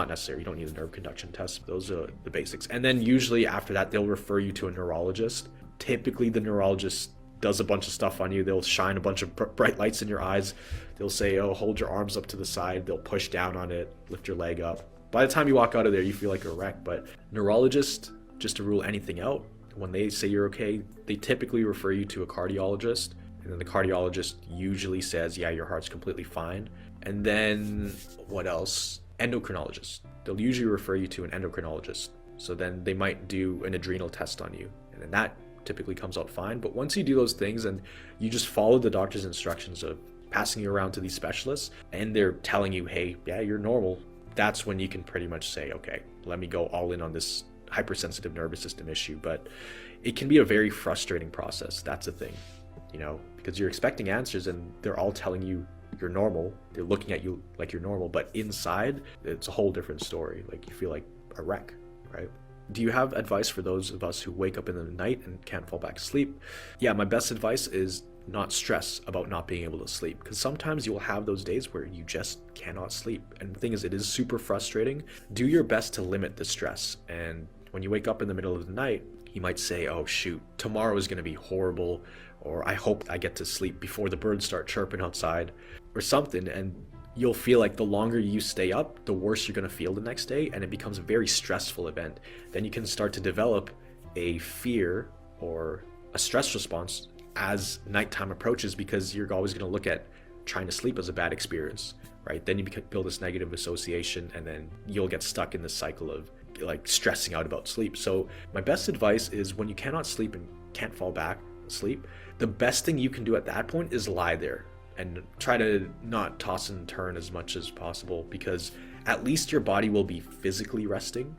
necessary. You don't need a nerve conduction test. Those are the basics. And then usually after that, they'll refer you to a neurologist. Typically the neurologist does a bunch of stuff on you. They'll shine a bunch of bright lights in your eyes. They'll say, oh, hold your arms up to the side. They'll push down on it, lift your leg up. By the time you walk out of there, you feel like a wreck. But neurologist, just to rule anything out, when they say you're okay, they typically refer you to a cardiologist. And then the cardiologist usually says, yeah, your heart's completely fine. And then what else? Endocrinologist. They'll usually refer you to an endocrinologist. So then they might do an adrenal test on you. And then that typically comes out fine. But once you do those things and you just follow the doctor's instructions of passing you around to these specialists and they're telling you, hey, yeah, you're normal, that's when you can pretty much say, okay, let me go all in on this hypersensitive nervous system issue. But it can be a very frustrating process. That's the thing, because you're expecting answers and they're all telling you you're normal. They're looking at you like you're normal, but inside it's a whole different story. Like you feel like a wreck, right? Do you have advice for those of us who wake up in the night and can't fall back to sleep? Yeah, my best advice is not stress about not being able to sleep, because sometimes you'll have those days where you just cannot sleep. And the thing is, it is super frustrating. Do your best to limit the stress. And when you wake up in the middle of the night, you might say, oh shoot, tomorrow is going to be horrible, or I hope I get to sleep before the birds start chirping outside or something. And you'll feel like the longer you stay up, the worse you're going to feel the next day, and it becomes a very stressful event. Then you can start to develop a fear or a stress response as nighttime approaches, because you're always going to look at trying to sleep as a bad experience, right? Then you build this negative association, and then you'll get stuck in this cycle of like stressing out about sleep. So my best advice is, when you cannot sleep and can't fall back asleep, the best thing you can do at that point is lie there and try to not toss and turn as much as possible, because at least your body will be physically resting,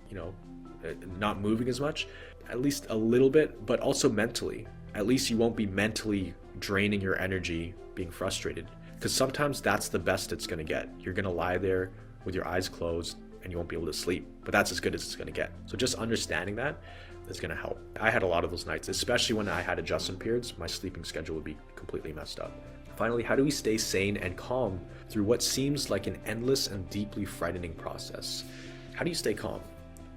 not moving as much, at least a little bit, but also mentally. At least you won't be mentally draining your energy being frustrated, because sometimes that's the best it's going to get. You're going to lie there with your eyes closed and you won't be able to sleep, but that's as good as it's going to get. So just understanding that is going to help. I had a lot of those nights, especially when I had adjustment periods. My sleeping schedule would be completely messed up. Finally, how do we stay sane and calm through what seems like an endless and deeply frightening process? How do you stay calm?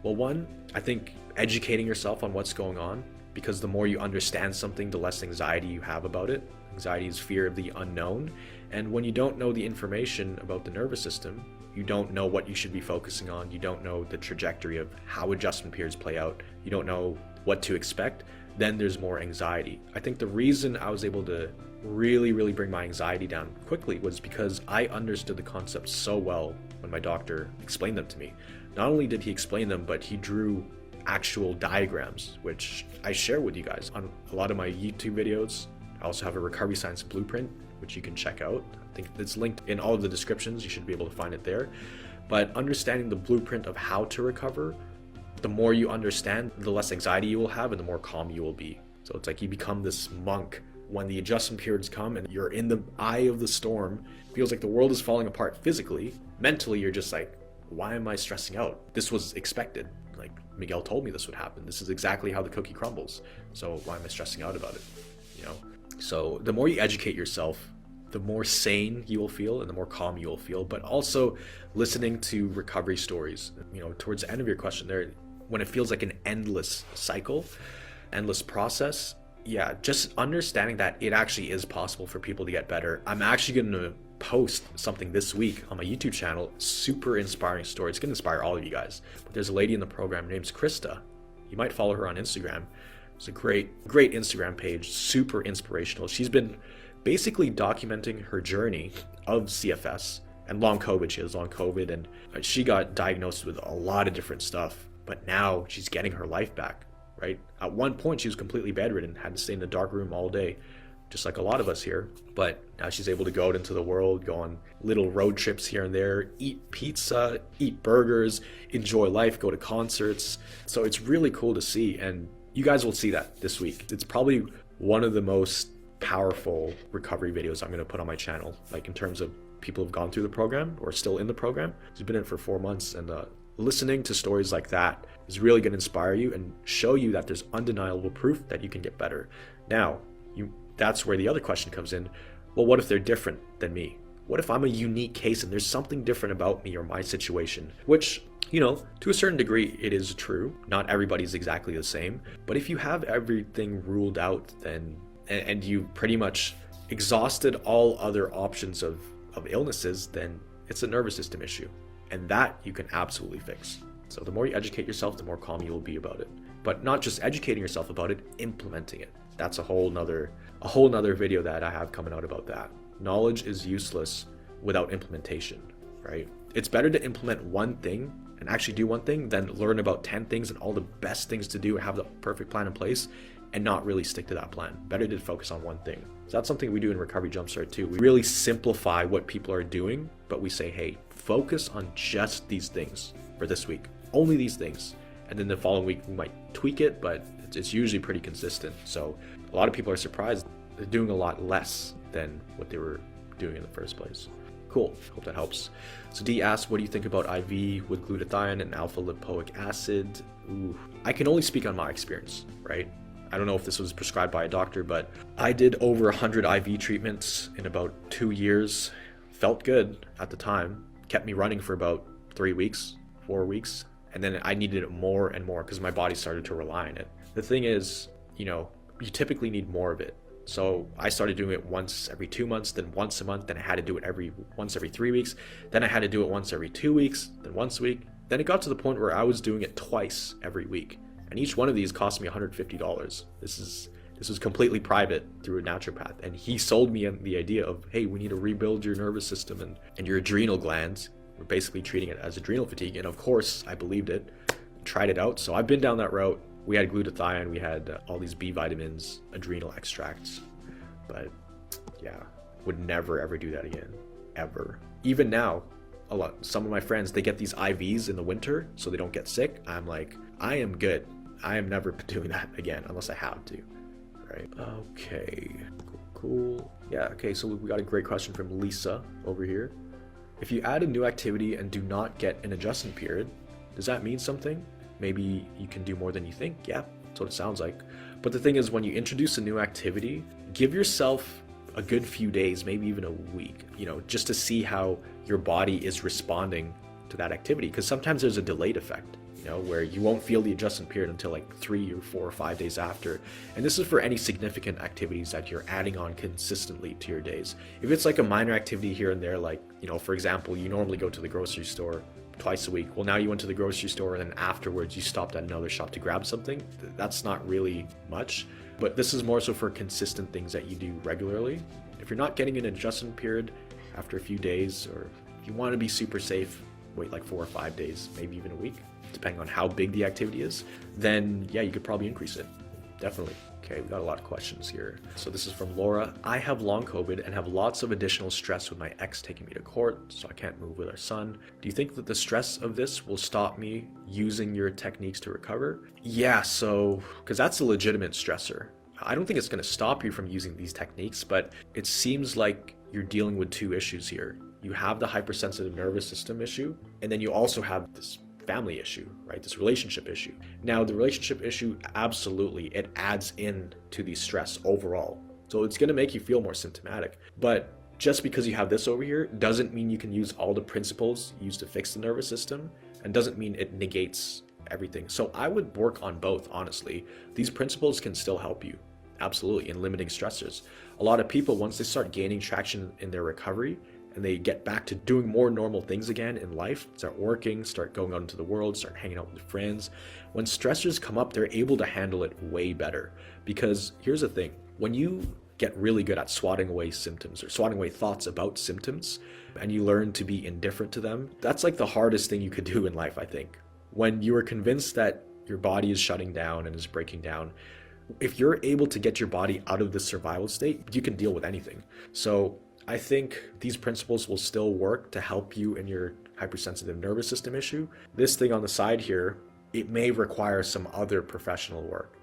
Well, one, I think educating yourself on what's going on, because the more you understand something, the less anxiety you have about it. Anxiety is fear of the unknown. And when you don't know the information about the nervous system, you don't know what you should be focusing on. You don't know the trajectory of how adjustment periods play out. You don't know what to expect. Then there's more anxiety. I think the reason I was able to really bring my anxiety down quickly was because I understood the concepts so well when my doctor explained them to me. Not only did he explain them, but he drew actual diagrams, which I share with you guys on a lot of my YouTube videos. I also have a recovery science blueprint, which you can check out. I think it's linked in all of the descriptions. You should be able to find it there. But understanding the blueprint of how to recover, the more you understand, the less anxiety you will have and the more calm you will be. So it's like you become this monk. When the adjustment periods come and you're in the eye of the storm, it feels like the world is falling apart physically. Mentally, you're just like, why am I stressing out? This was expected. Like, Miguel told me this would happen. This is exactly how the cookie crumbles. So why am I stressing out about it? So the more you educate yourself, the more sane you will feel and the more calm you will feel. But also listening to recovery stories, towards the end of your question there, when it feels like an endless cycle, endless process, yeah, just understanding that it actually is possible for people to get better. I'm actually going to post something this week on my YouTube channel, super inspiring story. It's going to inspire all of you guys. But there's a lady in the program, her name's Krista. You might follow her on Instagram. It's a great Instagram page, super inspirational. She's been basically documenting her journey of CFS and long COVID. She has long COVID and she got diagnosed with a lot of different stuff, but now she's getting her life back, right? At one point, she was completely bedridden, had to stay in the dark room all day. just like a lot of us here. But now she's able to go out into the world, go on little road trips here and there, eat pizza, eat burgers, enjoy life, go to concerts. So it's really cool to see, and you guys will see that this week. It's probably one of the most powerful recovery videos I'm going to put on my channel, like in terms of people who've gone through the program or still in the program. She's been in it for 4 months, and listening to stories like that is really going to inspire you and show you that there's undeniable proof that you can get better. Now, that's where the other question comes in. Well, what if they're different than me? What if I'm a unique case and there's something different about me or my situation? Which, to a certain degree, it is true. Not everybody's exactly the same. But if you have everything ruled out, then and you pretty much exhausted all other options of illnesses, then it's a nervous system issue. And that you can absolutely fix. So the more you educate yourself, the more calm you will be about it. But not just educating yourself about it, implementing it. That's a whole nother video that I have coming out about that. Knowledge is useless without implementation, right? It's better to implement one thing and actually do one thing than learn about 10 things and all the best things to do and have the perfect plan in place and not really stick to that plan. Better to focus on one thing. So that's something we do in Recovery Jumpstart too. We really simplify what people are doing, but we say, hey, focus on just these things for this week. Only these things. And then the following week we might tweak it, but it's usually pretty consistent. So a lot of people are surprised they're doing a lot less than what they were doing in the first place. Cool, hope that helps. So D asks, what do you think about IV with glutathione and alpha lipoic acid? Ooh, I can only speak on my experience, right? I don't know if this was prescribed by a doctor, but I did over 100 IV treatments in about 2 years. Felt good at the time, kept me running for about 3 weeks, 4 weeks. And then I needed it more and more because my body started to rely on it. The thing is, you typically need more of it. So I started doing it once every 2 months, then once a month, then I had to do it once every 3 weeks. Then I had to do it once every 2 weeks, then once a week. Then it got to the point where I was doing it twice every week. And each one of these cost me $150. This was completely private through a naturopath. And he sold me the idea of, hey, we need to rebuild your nervous system and your adrenal glands. We're basically treating it as adrenal fatigue. And of course, I believed it, tried it out. So I've been down that route. We had glutathione, we had all these B vitamins, adrenal extracts. But yeah, would never ever do that again, ever. Even now, some of my friends, they get these IVs in the winter so they don't get sick. I'm like, I am good. I am never doing that again unless I have to, right? Okay, cool. Yeah, okay, so we got a great question from Lisa over here. If you add a new activity and do not get an adjustment period, does that mean something? Maybe you can do more than you think. Yeah, that's what it sounds like. But the thing is, when you introduce a new activity, give yourself a good few days, maybe even a week, just to see how your body is responding to that activity. Because sometimes there's a delayed effect, where you won't feel the adjustment period until like 3 or 4 or 5 days after. And this is for any significant activities that you're adding on consistently to your days. If it's like a minor activity here and there, like, for example, you normally go to the grocery store twice a week. Well, now you went to the grocery store and then afterwards you stopped at another shop to grab something. That's not really much, but this is more so for consistent things that you do regularly. If you're not getting an adjustment period after a few days, or if you want to be super safe, wait like 4 or 5 days, maybe even a week, depending on how big the activity is, then yeah, you could probably increase it. Definitely. Okay, we got a lot of questions here. So this is from Laura. I have long COVID and have lots of additional stress with my ex taking me to court, so I can't move with our son. Do you think that the stress of this will stop me using your techniques to recover? Yeah, so, because that's a legitimate stressor. I don't think it's going to stop you from using these techniques, but it seems like you're dealing with 2 issues here. You have the hypersensitive nervous system issue, and then you also have this family issue, right? This relationship issue. Now, the relationship issue, absolutely, it adds in to the stress overall. So it's going to make you feel more symptomatic. But just because you have this over here doesn't mean you can use all the principles used to fix the nervous system, and doesn't mean it negates everything. So I would work on both, honestly. These principles can still help you, absolutely, in limiting stressors. A lot of people, once they start gaining traction in their recovery, and they get back to doing more normal things again in life, start working, start going out into the world, start hanging out with friends. When stressors come up, they're able to handle it way better. Because here's the thing, when you get really good at swatting away symptoms or swatting away thoughts about symptoms, and you learn to be indifferent to them, that's like the hardest thing you could do in life, I think. When you are convinced that your body is shutting down and is breaking down, if you're able to get your body out of the survival state, you can deal with anything. So I think these principles will still work to help you in your hypersensitive nervous system issue. This thing on the side here, it may require some other professional work,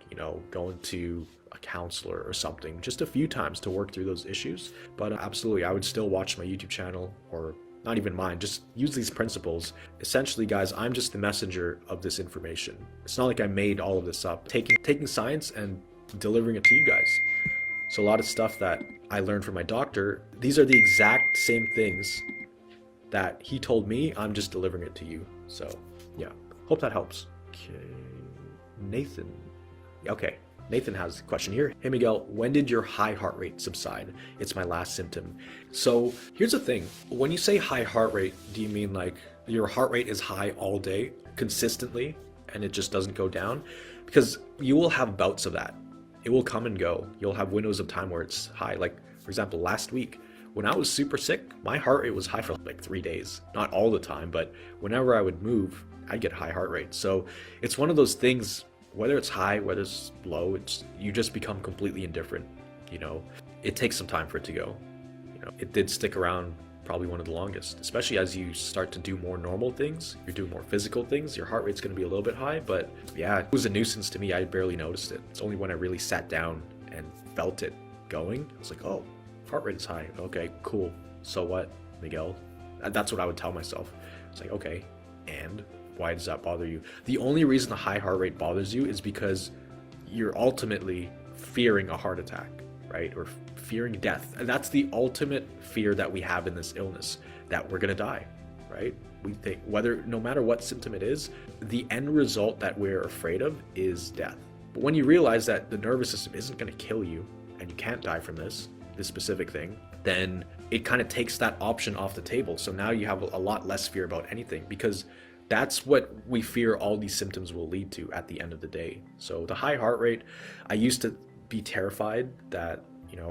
going to a counselor or something just a few times to work through those issues. But absolutely, I would still watch my YouTube channel, or not even mine, just use these principles. Essentially, guys, I'm just the messenger of this information. It's not like I made all of this up. Taking science and delivering it to you guys. So a lot of stuff that I learned from my doctor, these are the exact same things that he told me. I'm just delivering it to you. So yeah, hope that helps. Okay, Nathan. Okay, Nathan has a question here. Hey Miguel, when did your high heart rate subside? It's my last symptom. So here's the thing. When you say high heart rate, do you mean like your heart rate is high all day consistently and it just doesn't go down? Because you will have bouts of that. It will come and go. You'll have windows of time where it's high. Like for example, last week when I was super sick, my heart rate was high for like 3 days. Not all the time, but whenever I would move, I'd get high heart rate. So it's one of those things, whether it's high, whether it's low, you just become completely indifferent. It takes some time for it to go. It did stick around probably one of the longest, especially as you start to do more normal things, you're doing more physical things, your heart rate's going to be a little bit high. But yeah, it was a nuisance to me. I barely noticed it. It's only when I really sat down and felt it going, I was like, oh, heart rate is high. Okay, cool. So what, Miguel? That's what I would tell myself. It's like, okay, and why does that bother you? The only reason the high heart rate bothers you is because you're ultimately fearing a heart attack, right? Or fearing death. And that's the ultimate fear that we have in this illness, that we're gonna die, right? We think no matter what symptom it is, the end result that we're afraid of is death. But when you realize that the nervous system isn't gonna kill you and you can't die from this specific thing, then it kind of takes that option off the table. So now you have a lot less fear about anything, because that's what we fear all these symptoms will lead to at the end of the day. So the high heart rate, I used to be terrified that,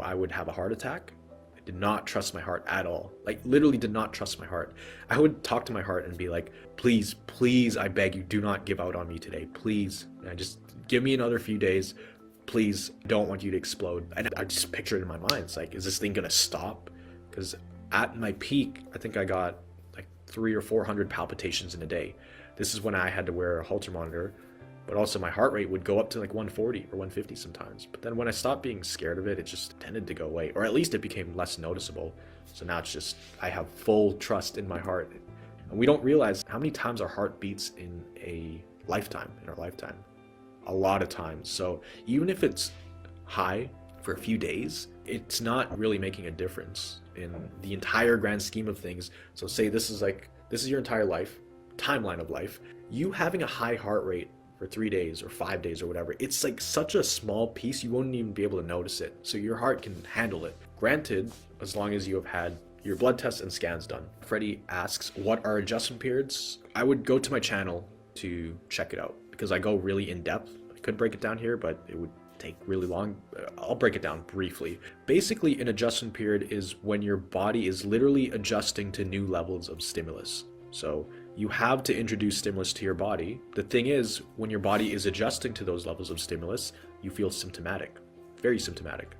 I would have a heart attack. I did not trust my heart at all. Like literally did not trust my heart. I would talk to my heart and be like, please, please, I beg you, do not give out on me today. Please. And just give me another few days. Please, don't want you to explode. And I just picture it in my mind. It's like, is this thing gonna stop? Because at my peak, I think I got 300 or 400 palpitations in a day. This is when I had to wear a Holter monitor, but also my heart rate would go up to 140 or 150 sometimes. But then when I stopped being scared of it, it just tended to go away, or at least it became less noticeable. So now it's just, I have full trust in my heart. And we don't realize how many times our heart beats in our lifetime. A lot of times. So even if it's high for a few days, it's not really making a difference in the entire grand scheme of things. So say this is your entire timeline of life. You having a high heart rate for 3 days or 5 days or whatever, it's like such a small piece, you won't even be able to notice it. So your heart can handle it. Granted, as long as you have had your blood tests and scans done. Freddie asks, what are adjustment periods? I would go to my channel to check it out because I go really in depth. I could break it down here, but it would take really long. I'll break it down briefly. Basically, an adjustment period is when your body is literally adjusting to new levels of stimulus. So you have to introduce stimulus to your body. The thing is, when your body is adjusting to those levels of stimulus, you feel symptomatic, very symptomatic.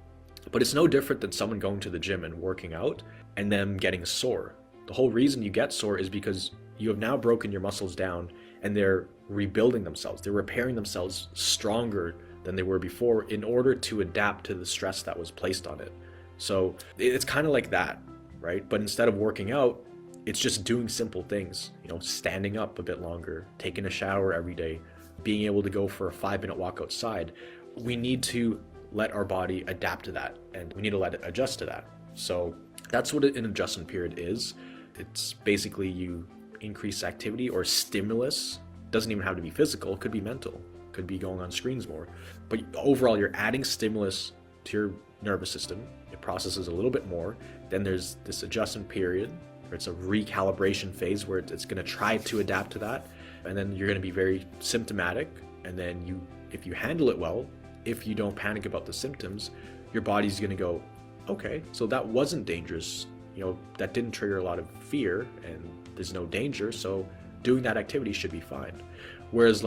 But it's no different than someone going to the gym and working out and them getting sore. The whole reason you get sore is because you have now broken your muscles down and they're rebuilding themselves. They're repairing themselves stronger than they were before in order to adapt to the stress that was placed on it. So it's kind of like that, right? But instead of working out, it's just doing simple things, standing up a bit longer, taking a shower every day, being able to go for a 5-minute walk outside. We need to let our body adapt to that, and we need to let it adjust to that. So that's what an adjustment period is. It's basically you increase activity or stimulus. Doesn't even have to be physical, it could be mental, could be going on screens more. But overall, you're adding stimulus to your nervous system. It processes a little bit more. Then there's this adjustment period, where it's a recalibration phase where it's going to try to adapt to that. And then you're going to be very symptomatic. And then if you handle it well, if you don't panic about the symptoms, your body's going to go, okay, so that wasn't dangerous. That didn't trigger a lot of fear and there's no danger. So doing that activity should be fine. Whereas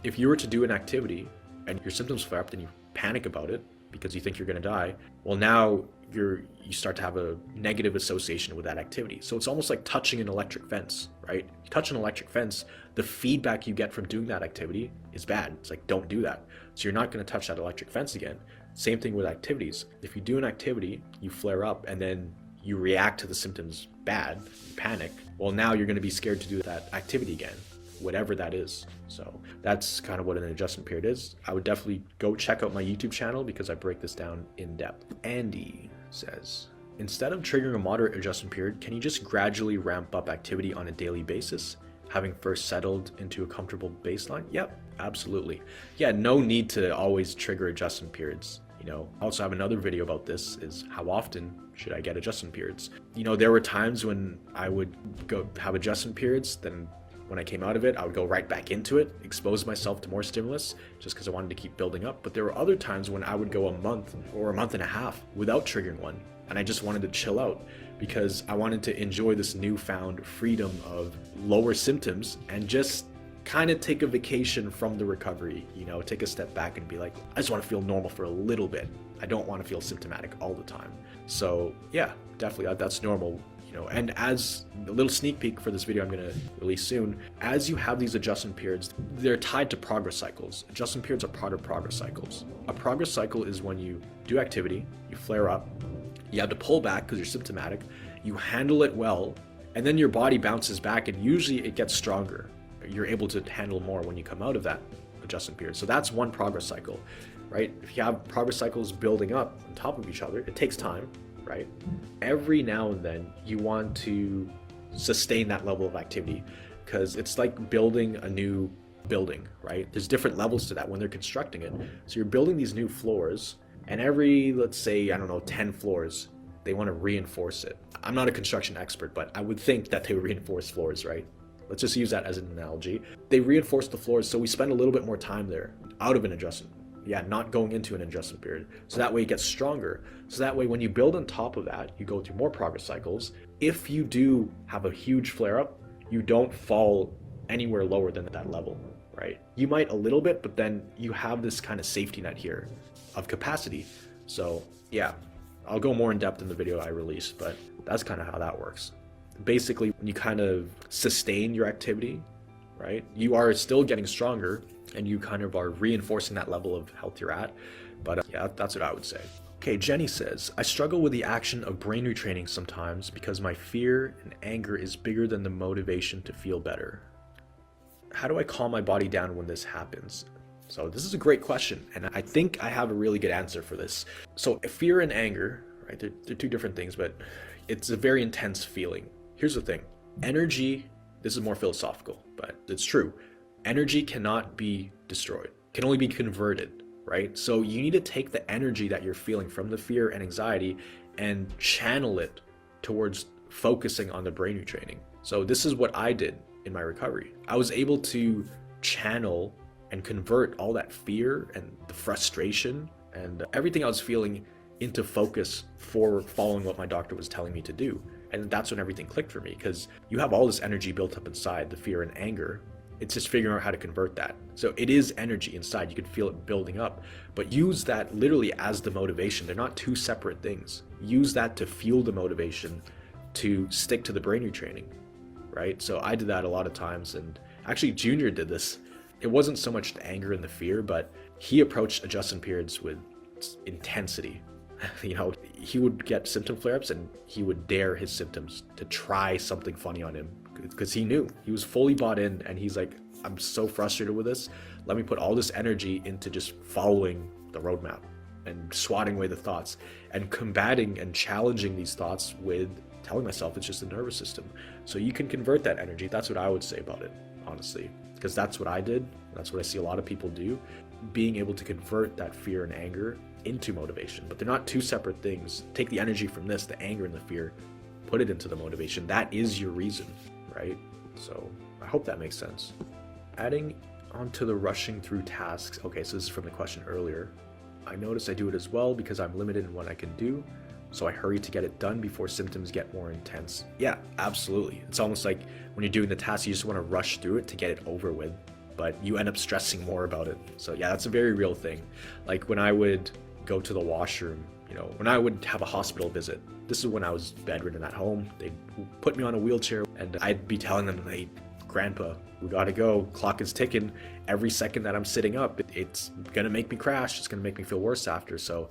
if you were to do an activity and your symptoms flare up, then you panic about it because you think you're going to die. Well, now you start to have a negative association with that activity. So it's almost like touching an electric fence, right? You touch an electric fence, the feedback you get from doing that activity is bad. It's like, don't do that. So you're not going to touch that electric fence again. Same thing with activities. If you do an activity, you flare up, and then you react to the symptoms bad, you panic. Well, now you're going to be scared to do that activity again, whatever that is. So that's kind of what an adjustment period is. I would definitely go check out my YouTube channel because I break this down in depth. Andy says, instead of triggering a moderate adjustment period, can you just gradually ramp up activity on a daily basis, having first settled into a comfortable baseline? Yep, absolutely. Yeah, no need to always trigger adjustment periods. I also have another video about this, is how often should I get adjustment periods? There were times when I would go have adjustment periods, then when I came out of it, I would go right back into it, expose myself to more stimulus just because I wanted to keep building up. But there were other times when I would go a month or a month and a half without triggering one. And I just wanted to chill out because I wanted to enjoy this newfound freedom of lower symptoms and just kind of take a vacation from the recovery, take a step back and be like, I just want to feel normal for a little bit. I don't want to feel symptomatic all the time. So yeah, definitely that's normal. And as a little sneak peek for this video I'm going to release soon, as you have these adjustment periods, they're tied to progress cycles. Adjustment periods are part of progress cycles. A progress cycle is when you do activity, you flare up, you have to pull back because you're symptomatic, you handle it well, and then your body bounces back, and usually it gets stronger. You're able to handle more when you come out of that adjustment period. So that's one progress cycle, right? If you have progress cycles building up on top of each other, it takes time, right? Every now and then you want to sustain that level of activity because it's like building a new building, right? There's different levels to that when they're constructing it. So you're building these new floors, and every, let's say, 10 floors, they want to reinforce it. I'm not a construction expert, but I would think that they would reinforce floors, right? Let's just use that as an analogy. They reinforce the floors, so we spend a little bit more time there out of an adjustment. Yeah, not going into an adjustment period. So that way it gets stronger. So that way when you build on top of that, you go through more progress cycles. If you do have a huge flare up, you don't fall anywhere lower than that level, right? You might a little bit, but then you have this kind of safety net here of capacity. So yeah, I'll go more in depth in the video I release, but that's kind of how that works. Basically, when you kind of sustain your activity, right, you are still getting stronger and you kind of are reinforcing that level of health you're at. But yeah, that's what I would say. Okay, Jenny says, I struggle with the action of brain retraining sometimes because my fear and anger is bigger than the motivation to feel better. How do I calm my body down when this happens? So this is a great question, and I think I have a really good answer for this. So fear and anger, right, they're two different things, but it's a very intense feeling. Here's the thing, energy, this is more philosophical, but it's true. Energy cannot be destroyed, can only be converted, right? So you need to take the energy that you're feeling from the fear and anxiety and channel it towards focusing on the brain retraining. So this is what I did in my recovery. I was able to channel and convert all that fear and the frustration and everything I was feeling into focus for following what my doctor was telling me to do. And that's when everything clicked for me, because you have all this energy built up inside, the fear and anger. It's just figuring out how to convert that. So it is energy inside. You can feel it building up, but use that literally as the motivation. They're not two separate things. Use that to fuel the motivation to stick to the brain retraining, right? So I did that a lot of times, and actually Junior did this. It wasn't so much the anger and the fear, but he approached adjustment periods with intensity. He would get symptom flare-ups and he would dare his symptoms to try something funny on him because he knew he was fully bought in, and he's like, I'm so frustrated with this. Let me put all this energy into just following the roadmap and swatting away the thoughts and combating and challenging these thoughts with telling myself it's just the nervous system. So you can convert that energy. That's what I would say about it, honestly, because that's what I did. That's what I see a lot of people do, being able to convert that fear and anger into motivation. But they're not two separate things. Take the energy from this, the anger and the fear, put it into the motivation. That is your reason, right? So I hope that makes sense. Adding onto the rushing through tasks. Okay, so this is from the question earlier. I notice I do it as well because I'm limited in what I can do, so I hurry to get it done before symptoms get more intense. Yeah, absolutely. It's almost like when you're doing the task, you just want to rush through it to get it over with. but you end up stressing more about it. So yeah, that's a very real thing. Like when I would go to the washroom, when I would have a hospital visit, this is when I was bedridden at home. They'd put me on a wheelchair and I'd be telling them, hey, grandpa, we gotta go, clock is ticking. Every second that I'm sitting up, it's gonna make me crash, it's gonna make me feel worse after. So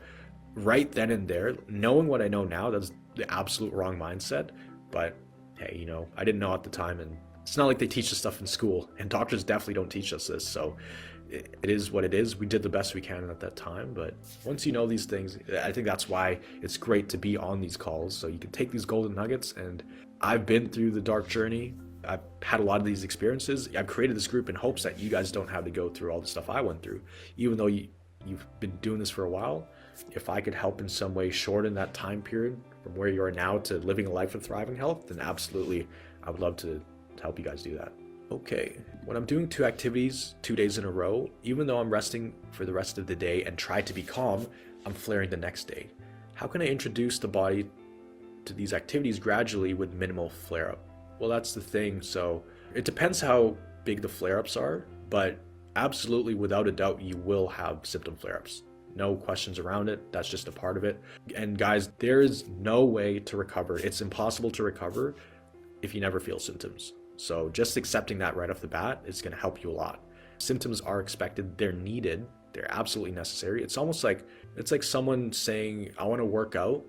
right then and there, knowing what I know now, that's the absolute wrong mindset. But hey, I didn't know at the time, and it's not like they teach this stuff in school, and doctors definitely don't teach us this. So it is what it is. We did the best we can at that time, but once you know these things, I think that's why it's great to be on these calls, so you can take these golden nuggets. And I've been through the dark journey. I've had a lot of these experiences. I've created this group in hopes that you guys don't have to go through all the stuff I went through. Even though you've been doing this for a while, if I could help in some way shorten that time period from where you are now to living a life of thriving health, then absolutely, I would love to help you guys do that. Okay, when I'm doing 2 activities 2 days in a row, even though I'm resting for the rest of the day and try to be calm, I'm flaring the next day. How can I introduce the body to these activities gradually with minimal flare-up? Well, that's the thing. So it depends how big the flare-ups are, but absolutely, without a doubt, you will have symptom flare-ups. No questions around it. That's just a part of it. And guys, there is no way to recover. It's impossible to recover if you never feel symptoms. So just accepting that right off the bat is going to help you a lot. Symptoms are expected, they're needed, they're absolutely necessary. It's almost like, it's like someone saying, I want to work out,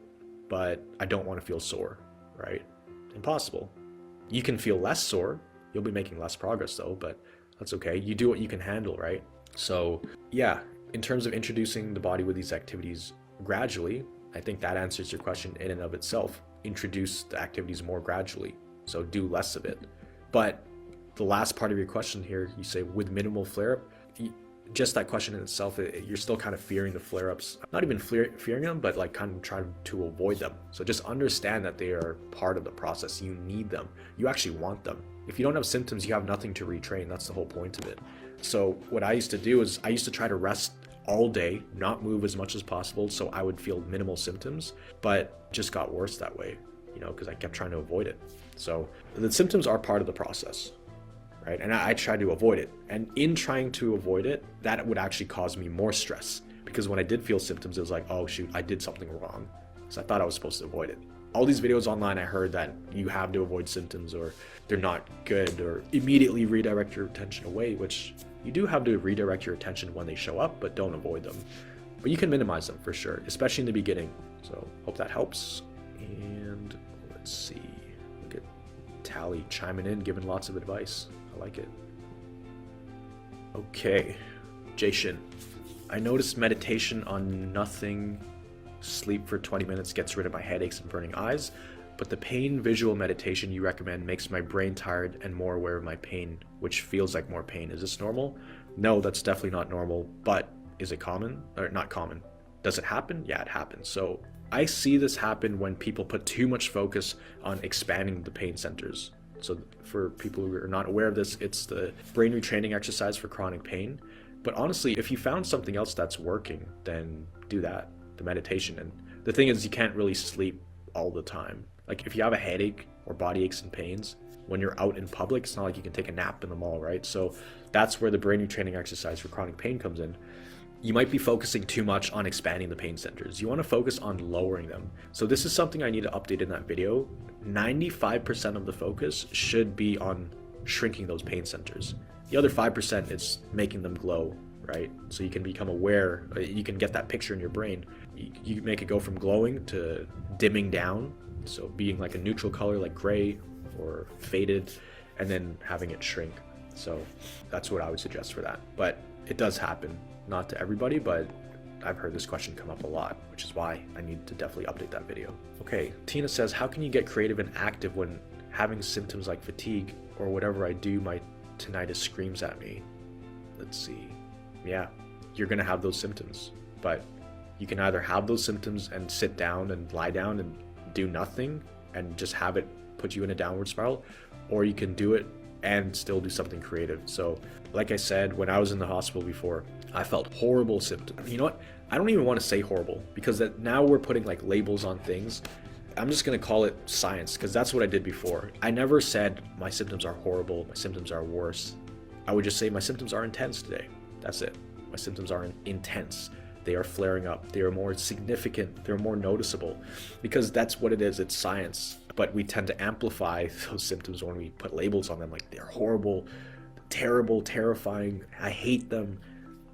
but I don't want to feel sore, right? Impossible. You can feel less sore, you'll be making less progress though, but that's okay. You do what you can handle, right? So yeah, in terms of introducing the body with these activities gradually, I think that answers your question in and of itself. Introduce the activities more gradually, so do less of it. But the last part of your question here, you say with minimal flare-up, just that question in itself, you're still kind of fearing the flare-ups. Not even fearing them, but like kind of trying to avoid them. So just understand that they are part of the process. You need them. You actually want them. If you don't have symptoms, you have nothing to retrain. That's the whole point of it. So what I used to do is I used to try to rest all day, not move as much as possible, so I would feel minimal symptoms, but just got worse that way, because I kept trying to avoid it. So the symptoms are part of the process, right? And I tried to avoid it. And in trying to avoid it, that would actually cause me more stress, because when I did feel symptoms, it was like, oh shoot, I did something wrong. So I thought I was supposed to avoid it. All these videos online, I heard that you have to avoid symptoms or they're not good, or immediately redirect your attention away, which you do have to redirect your attention when they show up, but don't avoid them. But you can minimize them for sure, especially in the beginning. So hope that helps. And let's see. Look at Tally chiming in, giving lots of advice. I like it. Okay, Jason. I noticed meditation on nothing, sleep for 20 minutes gets rid of my headaches and burning eyes, but the pain visual meditation you recommend makes my brain tired and more aware of my pain, which feels like more pain. Is this normal? No, that's definitely not normal, but is it common? Or not common. Does it happen? Yeah, it happens. So I see this happen when people put too much focus on expanding the pain centers. So for people who are not aware of this, it's the brain retraining exercise for chronic pain. But honestly, if you found something else that's working, then do that, the meditation. And the thing is, you can't really sleep all the time. Like if you have a headache or body aches and pains, when you're out in public, it's not like you can take a nap in the mall, right? So that's where the brain retraining exercise for chronic pain comes in. You might be focusing too much on expanding the pain centers. You want to focus on lowering them. So this is something I need to update in that video. 95% of the focus should be on shrinking those pain centers. The other 5% is making them glow, right? So you can become aware, you can get that picture in your brain. You make it go from glowing to dimming down. So being like a neutral color like gray or faded, and then having it shrink. So that's what I would suggest for that. But it does happen. Not to everybody, but I've heard this question come up a lot, which is why I need to definitely update that video. Okay, Tina says, how can you get creative and active when having symptoms like fatigue or whatever I do, my tinnitus screams at me? Let's see. Yeah, you're gonna have those symptoms, but you can either have those symptoms and sit down and lie down and do nothing and just have it put you in a downward spiral, or you can do it and still do something creative. So like I said, when I was in the hospital before, I felt horrible symptoms. You know what? I don't even want to say horrible, because that now we're putting like labels on things. I'm just going to call it science, because that's what I did before. I never said my symptoms are horrible, my symptoms are worse. I would just say my symptoms are intense today. That's it. My symptoms are intense. They are flaring up. They are more significant. They're more noticeable, because that's what it is. It's science. But we tend to amplify those symptoms when we put labels on them, like they're horrible, terrible, terrifying, I hate them.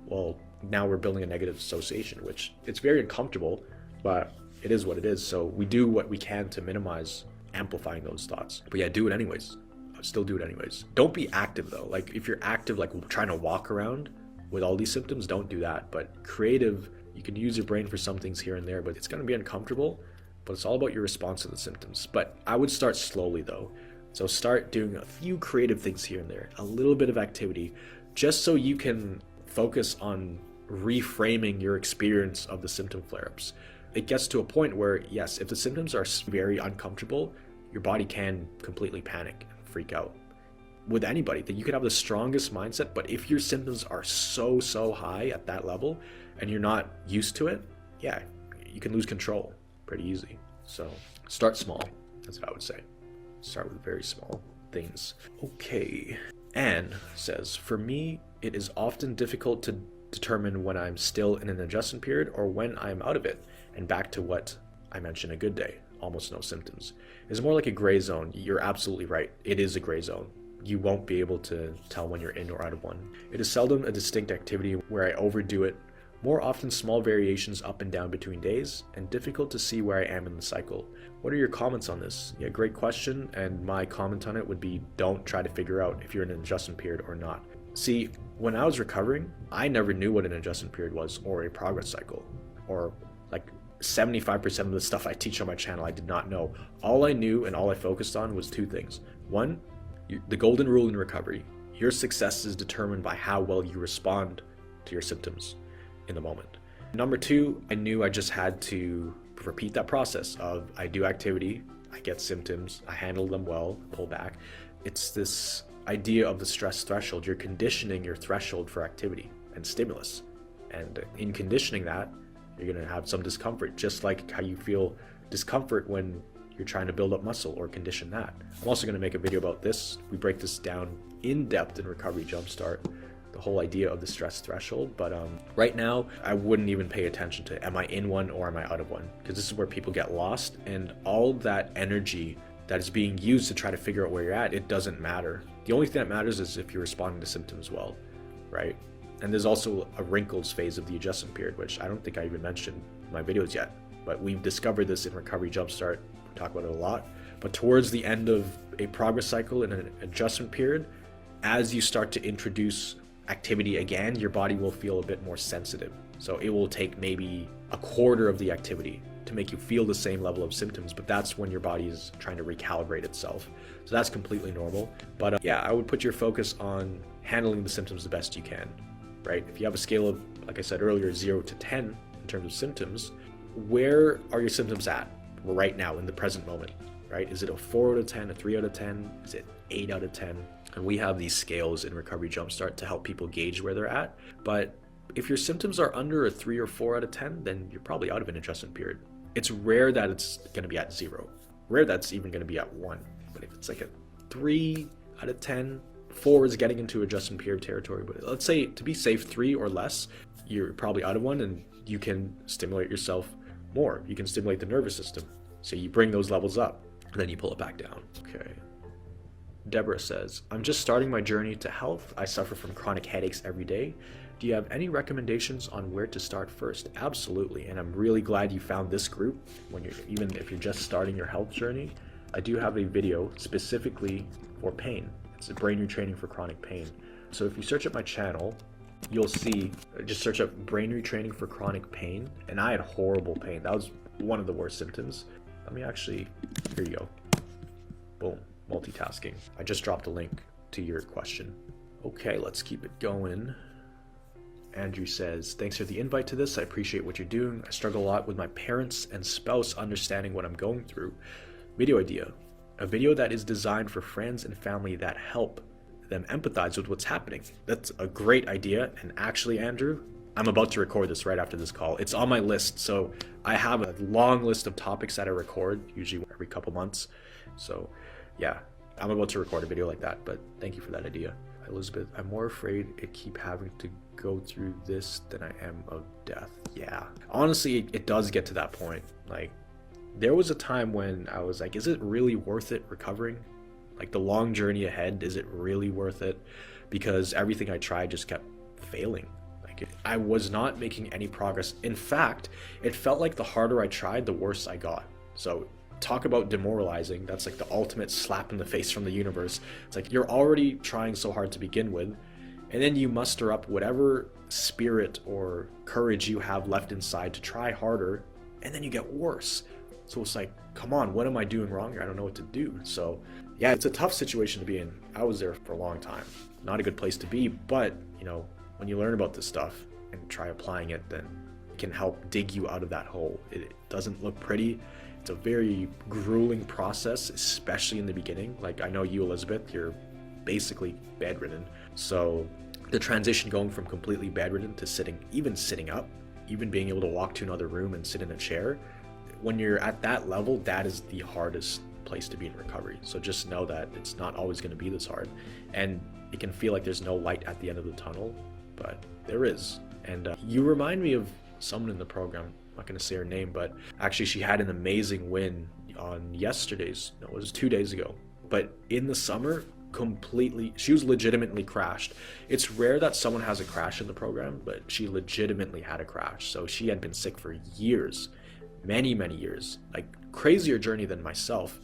Well, now we're building a negative association, which it's very uncomfortable, but it is what it is. So we do what we can to minimize amplifying those thoughts. But yeah, do it anyways. Still do it anyways. Don't be active though. Like if you're active, like trying to walk around with all these symptoms, don't do that. But creative, you can use your brain for some things here and there, but it's going to be uncomfortable. But it's all about your response to the symptoms. But I would start slowly though. So start doing a few creative things here and there, a little bit of activity, just so you can focus on reframing your experience of the symptom flare-ups. It gets to a point where, yes, if the symptoms are very uncomfortable, your body can completely panic and freak out. With anybody, that you could have the strongest mindset, but if your symptoms are so high at that level and you're not used to it, yeah, you can lose control pretty easy. So start small. That's what I would say. Start with very small things. Okay. Anne says, for me, it is often difficult to determine when I'm still in an adjustment period or when I'm out of it and back to what I mentioned, a good day, almost no symptoms. It's more like a gray zone. You're absolutely right. It is a gray zone. You won't be able to tell when you're in or out of one. It is seldom a distinct activity where I overdo it. More often small variations up and down between days, and difficult to see where I am in the cycle. What are your comments on this? Yeah, great question, and my comment on it would be, don't try to figure out if you're in an adjustment period or not. See, when I was recovering, I never knew what an adjustment period was or a progress cycle, or like 75% of the stuff I teach on my channel I did not know. All I knew and all I focused on was two things. One, the golden rule in recovery: your success is determined by how well you respond to your symptoms in the moment. Number two, I knew I just had to repeat that process of I do activity, I get symptoms, I handle them well, pull back. It's this idea of the stress threshold. You're conditioning your threshold for activity and stimulus. And in conditioning that, you're going to have some discomfort, just like how you feel discomfort when you're trying to build up muscle or condition that. I'm also going to make a video about this. We break this down in depth in Recovery Jumpstart, the whole idea of the stress threshold. But right now, I wouldn't even pay attention to am I in one or am I out of one? Because this is where people get lost, and all that energy that is being used to try to figure out where you're at, it doesn't matter. The only thing that matters is if you're responding to symptoms well, right? And there's also a wrinkles phase of the adjustment period, which I don't think I even mentioned in my videos yet, but we've discovered this in Recovery Jumpstart. We talk about it a lot. But towards the end of a progress cycle in an adjustment period, as you start to introduce activity again, your body will feel a bit more sensitive. So it will take maybe a quarter of the activity to make you feel the same level of symptoms, but that's when your body is trying to recalibrate itself. So that's completely normal. But yeah, I would put your focus on handling the symptoms the best you can, right? If you have a scale of, like I said earlier, 0 to 10 in terms of symptoms, where are your symptoms at right now in the present moment, right? Is it a 4 out of 10, a 3 out of 10? Is it 8 out of 10? And we have these scales in Recovery Jumpstart to help people gauge where they're at. But if your symptoms are under a 3 or 4 out of 10, then you're probably out of an adjustment period. It's rare that it's going to be at 0. Rare that's even going to be at 1. But if it's like a 3 out of 10, 4 is getting into adjustment period territory. But let's say, to be safe, 3 or less, you're probably out of one, and you can stimulate yourself more. You can stimulate the nervous system. So you bring those levels up, and then you pull it back down. Okay. Deborah says, I'm just starting my journey to health. I suffer from chronic headaches every day. Do you have any recommendations on where to start first? Absolutely. And I'm really glad you found this group when even if you're just starting your health journey. I do have a video specifically for pain. It's a brain retraining for chronic pain. So if you search up my channel, you'll see, just search up brain retraining for chronic pain. And I had horrible pain. That was one of the worst symptoms. Let me actually, here you go. Boom. Multitasking. I just dropped a link to your question. Okay, let's keep it going. Andrew says, thanks for the invite to this. I appreciate what you're doing. I struggle a lot with my parents and spouse understanding what I'm going through. Video idea. A video that is designed for friends and family that help them empathize with what's happening. That's a great idea. And actually, Andrew, I'm about to record this right after this call. It's on my list. So I have a long list of topics that I record, usually every couple months. So yeah, I'm about to record a video like that, but thank you for that idea. Elizabeth, I'm more afraid I keep having to go through this than I am of death. Yeah. Honestly, it does get to that point. Like, there was a time when I was like, is it really worth it recovering? Like, the long journey ahead, is it really worth it? Because everything I tried just kept failing. Like, I was not making any progress. In fact, it felt like the harder I tried, the worse I got. So talk about demoralizing. That's like the ultimate slap in the face from the universe. It's like you're already trying so hard to begin with, and then you muster up whatever spirit or courage you have left inside to try harder, and then you get worse. So it's like, come on, what am I doing wrong here? I don't know what to do. So yeah, it's a tough situation to be in. I was there for a long time. Not a good place to be, but you know, when you learn about this stuff and try applying it, then it can help dig you out of that hole. It doesn't look pretty. It's a very grueling process, especially in the beginning. Like, I know you, Elizabeth, you're basically bedridden. So the transition going from completely bedridden to sitting up, even being able to walk to another room and sit in a chair, when you're at that level, that is the hardest place to be in recovery. So just know that it's not always going to be this hard. And it can feel like there's no light at the end of the tunnel, but there is. And you remind me of someone in the program. I'm not going to say her name, but actually she had an amazing win on it was 2 days ago. But in the summer, she was legitimately crashed. It's rare that someone has a crash in the program, but she legitimately had a crash. So she had been sick for years, many years, like crazier journey than myself.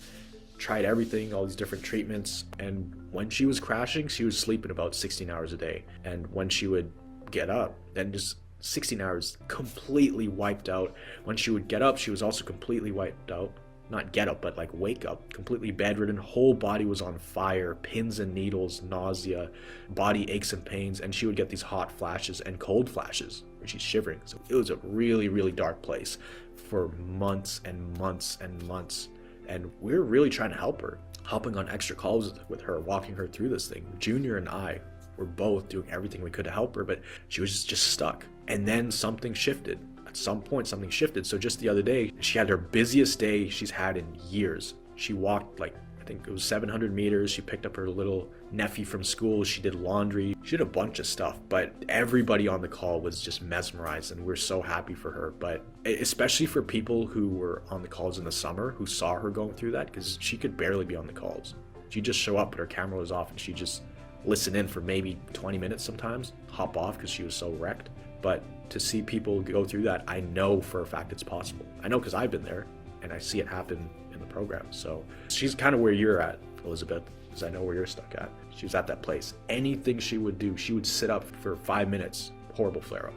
Tried everything, all these different treatments, and when she was crashing, she was sleeping about 16 hours a day. And when she would get up, then just 16 hours completely wiped out. When she would get up, she was also completely wiped out. Not get up, but like wake up, completely bedridden. Whole body was on fire, pins and needles, nausea, body aches and pains, and she would get these hot flashes and cold flashes where she's shivering. So it was a really dark place for months and months and months. And we were really trying to help her, hopping on extra calls with her, walking her through this thing. Junior and I were both doing everything we could to help her, but she was just stuck. And then something shifted. At some point, something shifted. So just the other day, she had her busiest day she's had in years. She walked like, I think it was 700 meters. She picked up her little nephew from school. She did laundry. She did a bunch of stuff, but everybody on the call was just mesmerized, and we're so happy for her. But especially for people who were on the calls in the summer, who saw her going through that, because she could barely be on the calls. She'd just show up, but her camera was off, and she'd just listen in for maybe 20 minutes sometimes, hop off because she was so wrecked. But to see people go through that, I know for a fact it's possible. I know because I've been there, and I see it happen in the program. So she's kind of where you're at, Elizabeth, because I know where you're stuck at. She was at that place. Anything she would do, she would sit up for 5 minutes, horrible flare-up.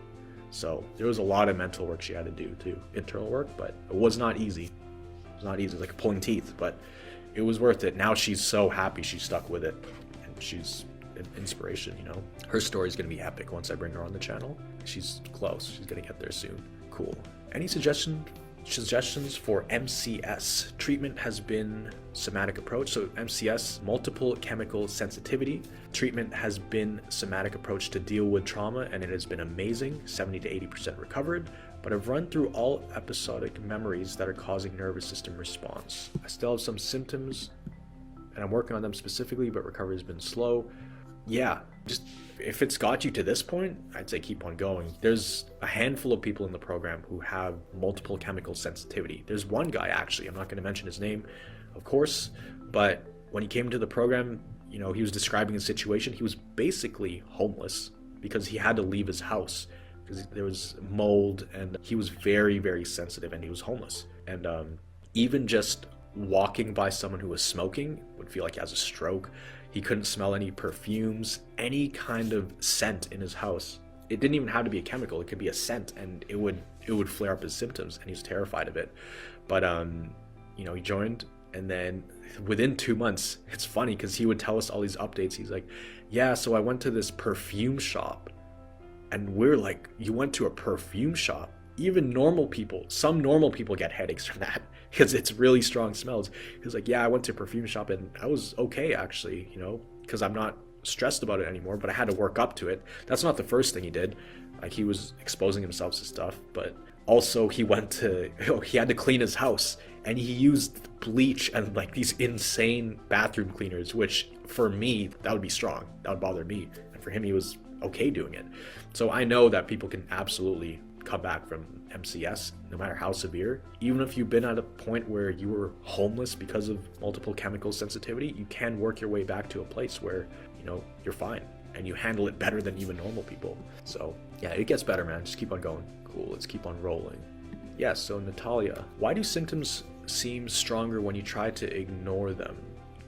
So there was a lot of mental work she had to do too, internal work, but it was not easy. It was not easy, it was like pulling teeth, but it was worth it. Now she's so happy she stuck with it, and she's an inspiration, you know. Her story's gonna be epic once I bring her on the channel. She's close, she's gonna get there soon. Cool. Any suggestions for MCS? Treatment has been somatic approach. So MCS, multiple chemical sensitivity. Treatment has been somatic approach to deal with trauma, and it has been amazing, 70 to 80% recovered. But I've run through all episodic memories that are causing nervous system response. I still have some symptoms, and I'm working on them specifically, but recovery has been slow. Yeah, just if it's got you to this point, I'd say keep on going. There's a handful of people in the program who have multiple chemical sensitivity. There's one guy, actually, I'm not going to mention his name, of course, but when he came to the program, you know, he was describing his situation. He was basically homeless because he had to leave his house because there was mold, and he was very sensitive, and he was homeless. And even just walking by someone who was smoking would feel like he has a stroke. He couldn't smell any perfumes, any kind of scent in his house. It didn't even have to be a chemical, it could be a scent, and it would flare up his symptoms, and he's terrified of it. But you know, he joined, and then within 2 months, it's funny because he would tell us all these updates. He's like, yeah, so I went to this perfume shop. And we're like, you went to a perfume shop? Even normal people, some normal people get headaches from that because it's really strong smells. He was like, yeah, I went to a perfume shop and I was okay, actually, you know, because I'm not stressed about it anymore, but I had to work up to it. That's not the first thing he did. Like, he was exposing himself to stuff, but Also, he he had to clean his house, and he used bleach and like these insane bathroom cleaners, which for me, that would be strong. That would bother me. And for him, he was okay doing it. So I know that people can absolutely come back from MCS, no matter how severe. Even if you've been at a point where you were homeless because of multiple chemical sensitivity, you can work your way back to a place where, you're fine and you handle it better than even normal people. So yeah, it gets better, man. Just keep on going. Cool, let's keep on rolling. Yeah, so Natalia, why do symptoms seem stronger when you try to ignore them?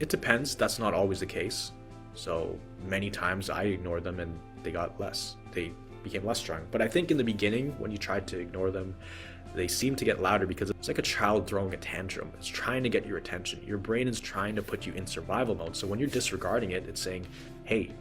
It depends. That's not always the case. So many times I ignored them and they became less strong. But I think in the beginning, when you tried to ignore them, they seem to get louder because it's like a child throwing a tantrum. It's trying to get your attention. Your brain is trying to put you in survival mode. So when you're disregarding it, it's saying, hey,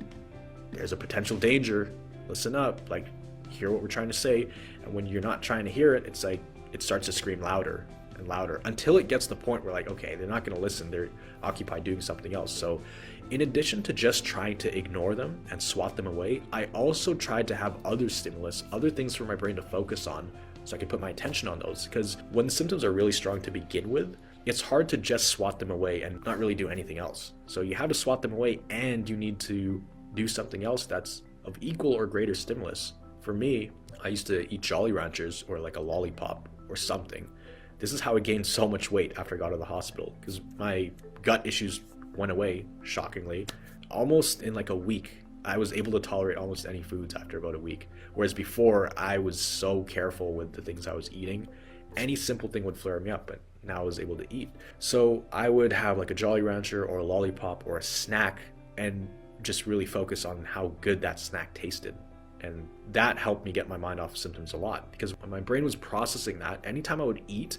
there's a potential danger. Listen up, like, hear what we're trying to say. And when you're not trying to hear it, it's like, it starts to scream louder and louder until it gets to the point where, like, okay, they're not going to listen. They're occupied doing something else. So in addition to just trying to ignore them and swat them away, I also tried to have other stimulus, other things for my brain to focus on so I could put my attention on those. Because when the symptoms are really strong to begin with, it's hard to just swat them away and not really do anything else. So you have to swat them away and you need to do something else that's of equal or greater stimulus. For me, I used to eat Jolly Ranchers or like a lollipop or something. This is how I gained so much weight after I got out of the hospital, because my gut issues went away, shockingly. Almost in like a week, I was able to tolerate almost any foods after about a week. Whereas before, I was so careful with the things I was eating. Any simple thing would flare me up, but now I was able to eat. So I would have like a Jolly Rancher or a lollipop or a snack and just really focus on how good that snack tasted. And that helped me get my mind off symptoms a lot, because when my brain was processing that, anytime I would eat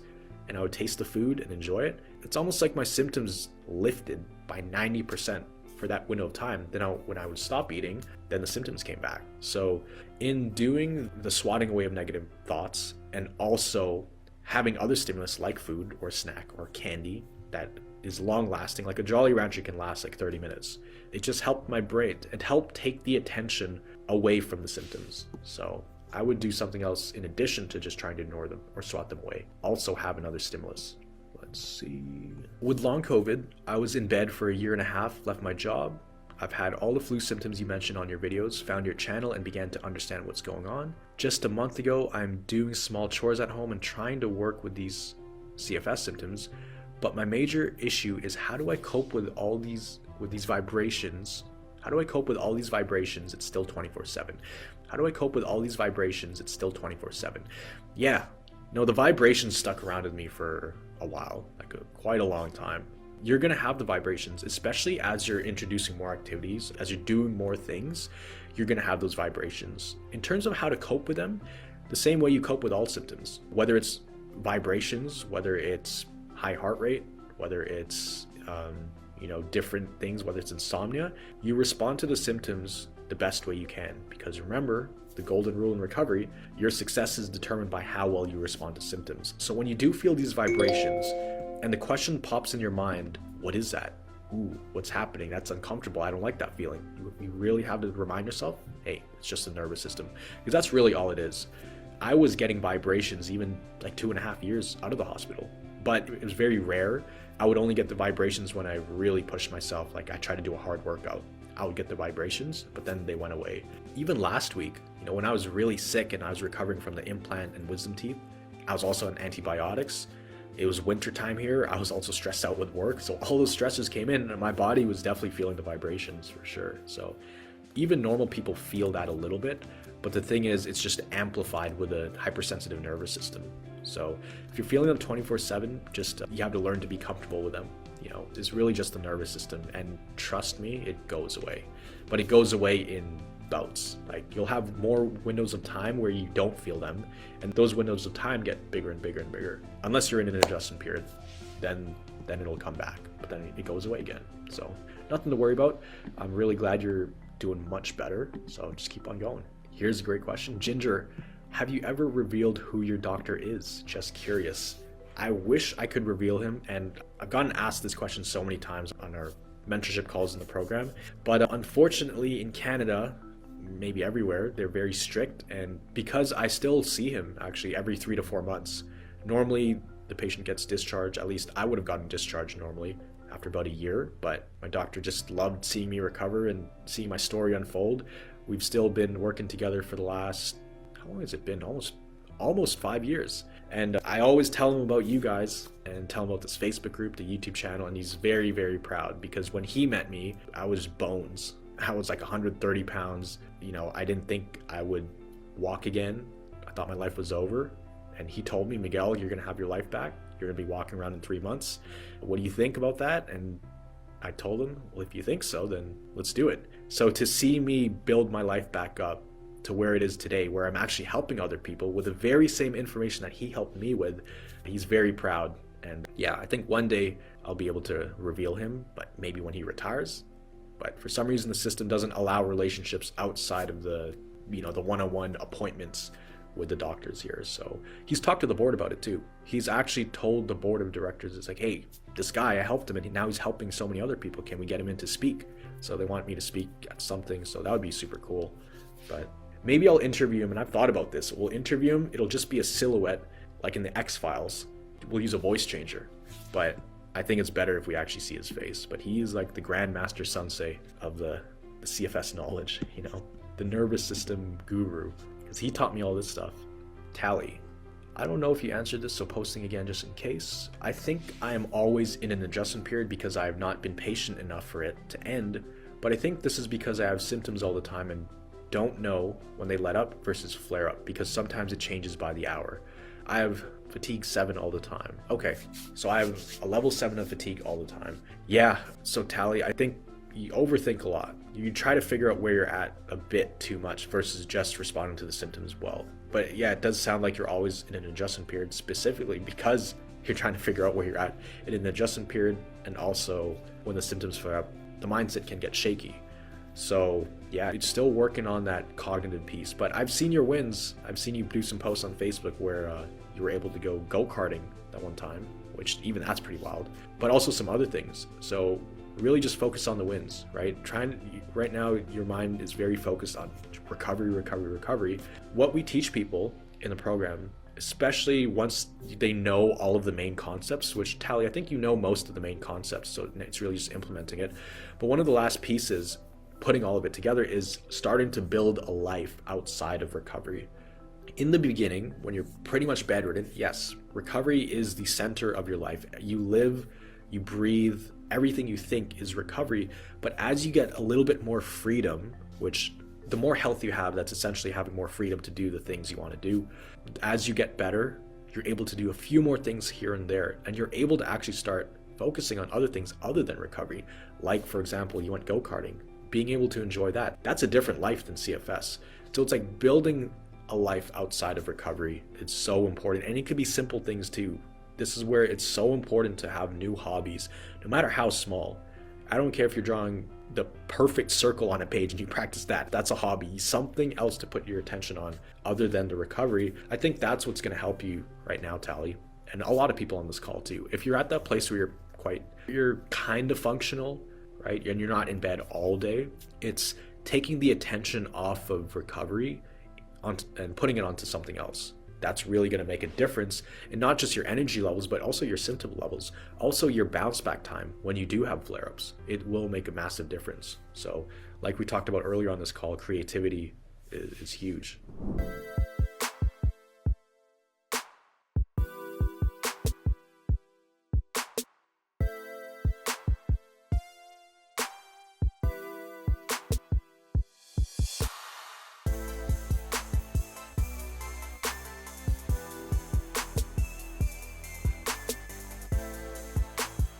and I would taste the food and enjoy it, it's almost like my symptoms lifted by 90% for that window of time. Then when I would stop eating, then the symptoms came back. So in doing the swatting away of negative thoughts and also having other stimulus like food or snack or candy that is long lasting, like a Jolly Rancher can last like 30 minutes. It just helped my brain. It helped take the attention away from the symptoms. So I would do something else in addition to just trying to ignore them or swat them away. Also have another stimulus. Let's see. With long COVID, I was in bed for a year and a half, left my job. I've had all the flu symptoms you mentioned on your videos, found your channel and began to understand what's going on. Just a month ago, I'm doing small chores at home and trying to work with these CFS symptoms. But my major issue is, how do I cope with all these vibrations? How do I cope with all these vibrations? It's still 24/7. How do I cope with all these vibrations? It's still 24/7. Yeah, no, the vibrations stuck around with me for a while, like quite a long time. You're gonna have the vibrations, especially as you're introducing more activities, as you're doing more things, you're gonna have those vibrations. In terms of how to cope with them, the same way you cope with all symptoms, whether it's vibrations, whether it's high heart rate, whether it's different things, whether it's insomnia, you respond to the symptoms the best way you can. Because remember, the golden rule in recovery, your success is determined by how well you respond to symptoms. So when you do feel these vibrations and the question pops in your mind, what is that? Ooh, what's happening? That's uncomfortable. I don't like that feeling. You really have to remind yourself, hey, it's just the nervous system. Because that's really all it is. I was getting vibrations even like 2.5 years out of the hospital, but it was very rare. I would only get the vibrations when I really pushed myself. Like I tried to do a hard workout, I would get the vibrations, but then they went away. Even last week, when I was really sick and I was recovering from the implant and wisdom teeth, I was also on antibiotics. It was winter time here. I was also stressed out with work. So all those stresses came in and my body was definitely feeling the vibrations for sure. So even normal people feel that a little bit, but the thing is, it's just amplified with a hypersensitive nervous system. So if you're feeling them 24/7, just you have to learn to be comfortable with them. It's really just the nervous system, and trust me, it goes away. But it goes away in bouts. Like you'll have more windows of time where you don't feel them, and those windows of time get bigger and bigger and bigger. Unless you're in an adjustment period, then it'll come back, but then it goes away again. So nothing to worry about. I'm really glad you're doing much better, so just keep on going. Here's a great question. Ginger, have you ever revealed who your doctor is? Just curious. I wish I could reveal him, and I've gotten asked this question so many times on our mentorship calls in the program, but unfortunately in Canada, maybe everywhere, they're very strict. And because I still see him actually every 3 to 4 months, normally the patient gets discharged. At least I would have gotten discharged normally after about a year, but my doctor just loved seeing me recover and seeing my story unfold. We've still been working together for the last, how long has it been? Almost 5 years. And I always tell him about you guys and tell him about this Facebook group, the YouTube channel, and he's very, very proud because when he met me, I was bones. I was like 130 pounds. I didn't think I would walk again. I thought my life was over. And he told me, Miguel, you're going to have your life back. You're going to be walking around in 3 months. What do you think about that? And I told him, well, if you think so, then let's do it. So to see me build my life back up to where it is today, where I'm actually helping other people with the very same information that he helped me with, he's very proud. And yeah, I think one day I'll be able to reveal him, but maybe when he retires. But for some reason, the system doesn't allow relationships outside of the one-on-one appointments with the doctors here. So he's talked to the board about it too. He's actually told the board of directors, it's like, hey, this guy, I helped him and now he's helping so many other people. Can we get him in to speak? So they want me to speak at something. So that would be super cool. But maybe I'll interview him, and I've thought about this. We'll interview him. It'll just be a silhouette like in the X-Files. We'll use a voice changer. But I think it's better if we actually see his face. But he is like the Grandmaster Sensei of the CFS knowledge, the nervous system guru. Because he taught me all this stuff. Tally. I don't know if you answered this, so posting again just in case. I think I am always in an adjustment period because I have not been patient enough for it to end. But I think this is because I have symptoms all the time and don't know when they let up versus flare up, because sometimes it changes by the hour. I have fatigue 7 all the time. Okay, so I have a level 7 of fatigue all the time. Yeah, so Tally, I think you overthink a lot. You try to figure out where you're at a bit too much versus just responding to the symptoms well. But yeah, it does sound like you're always in an adjustment period, specifically because you're trying to figure out where you're at in an adjustment period, and also when the symptoms flare up, the mindset can get shaky. So yeah, you're still working on that cognitive piece, but I've seen your wins. I've seen you do some posts on Facebook where you were able to go karting that one time, which even that's pretty wild, but also some other things. So really just focus on the wins, right? Right now, your mind is very focused on recovery. What we teach people in the program, especially once they know all of the main concepts, which Tally, I think you know most of the main concepts, so it's really just implementing it. But one of the last pieces, putting all of it together, is starting to build a life outside of recovery. In the beginning, when you're pretty much bedridden, yes, recovery is the center of your life. You live, you breathe, everything you think is recovery. But as you get a little bit more freedom, which the more health you have, that's essentially having more freedom to do the things you want to do. As you get better, you're able to do a few more things here and there, and you're able to actually start focusing on other things other than recovery. Like, for example, you went go-karting. Being able to enjoy that's a different life than CFS. So it's like building a life outside of recovery. It's so important, and it could be simple things too. This is where it's so important to have new hobbies, no matter how small. I don't care if you're drawing the perfect circle on a page and you practice that's a hobby. Something else to put your attention on other than the recovery. I think that's what's going to help you right now, Tally, and a lot of people on this call too. If you're at that place where you're kind of functional, right, and you're not in bed all day, it's taking the attention off of recovery and putting it onto something else. That's really going to make a difference in not just your energy levels, but also your symptom levels, also your bounce back time when you do have flare-ups. It will make a massive difference. So like we talked about earlier on this call, creativity is huge.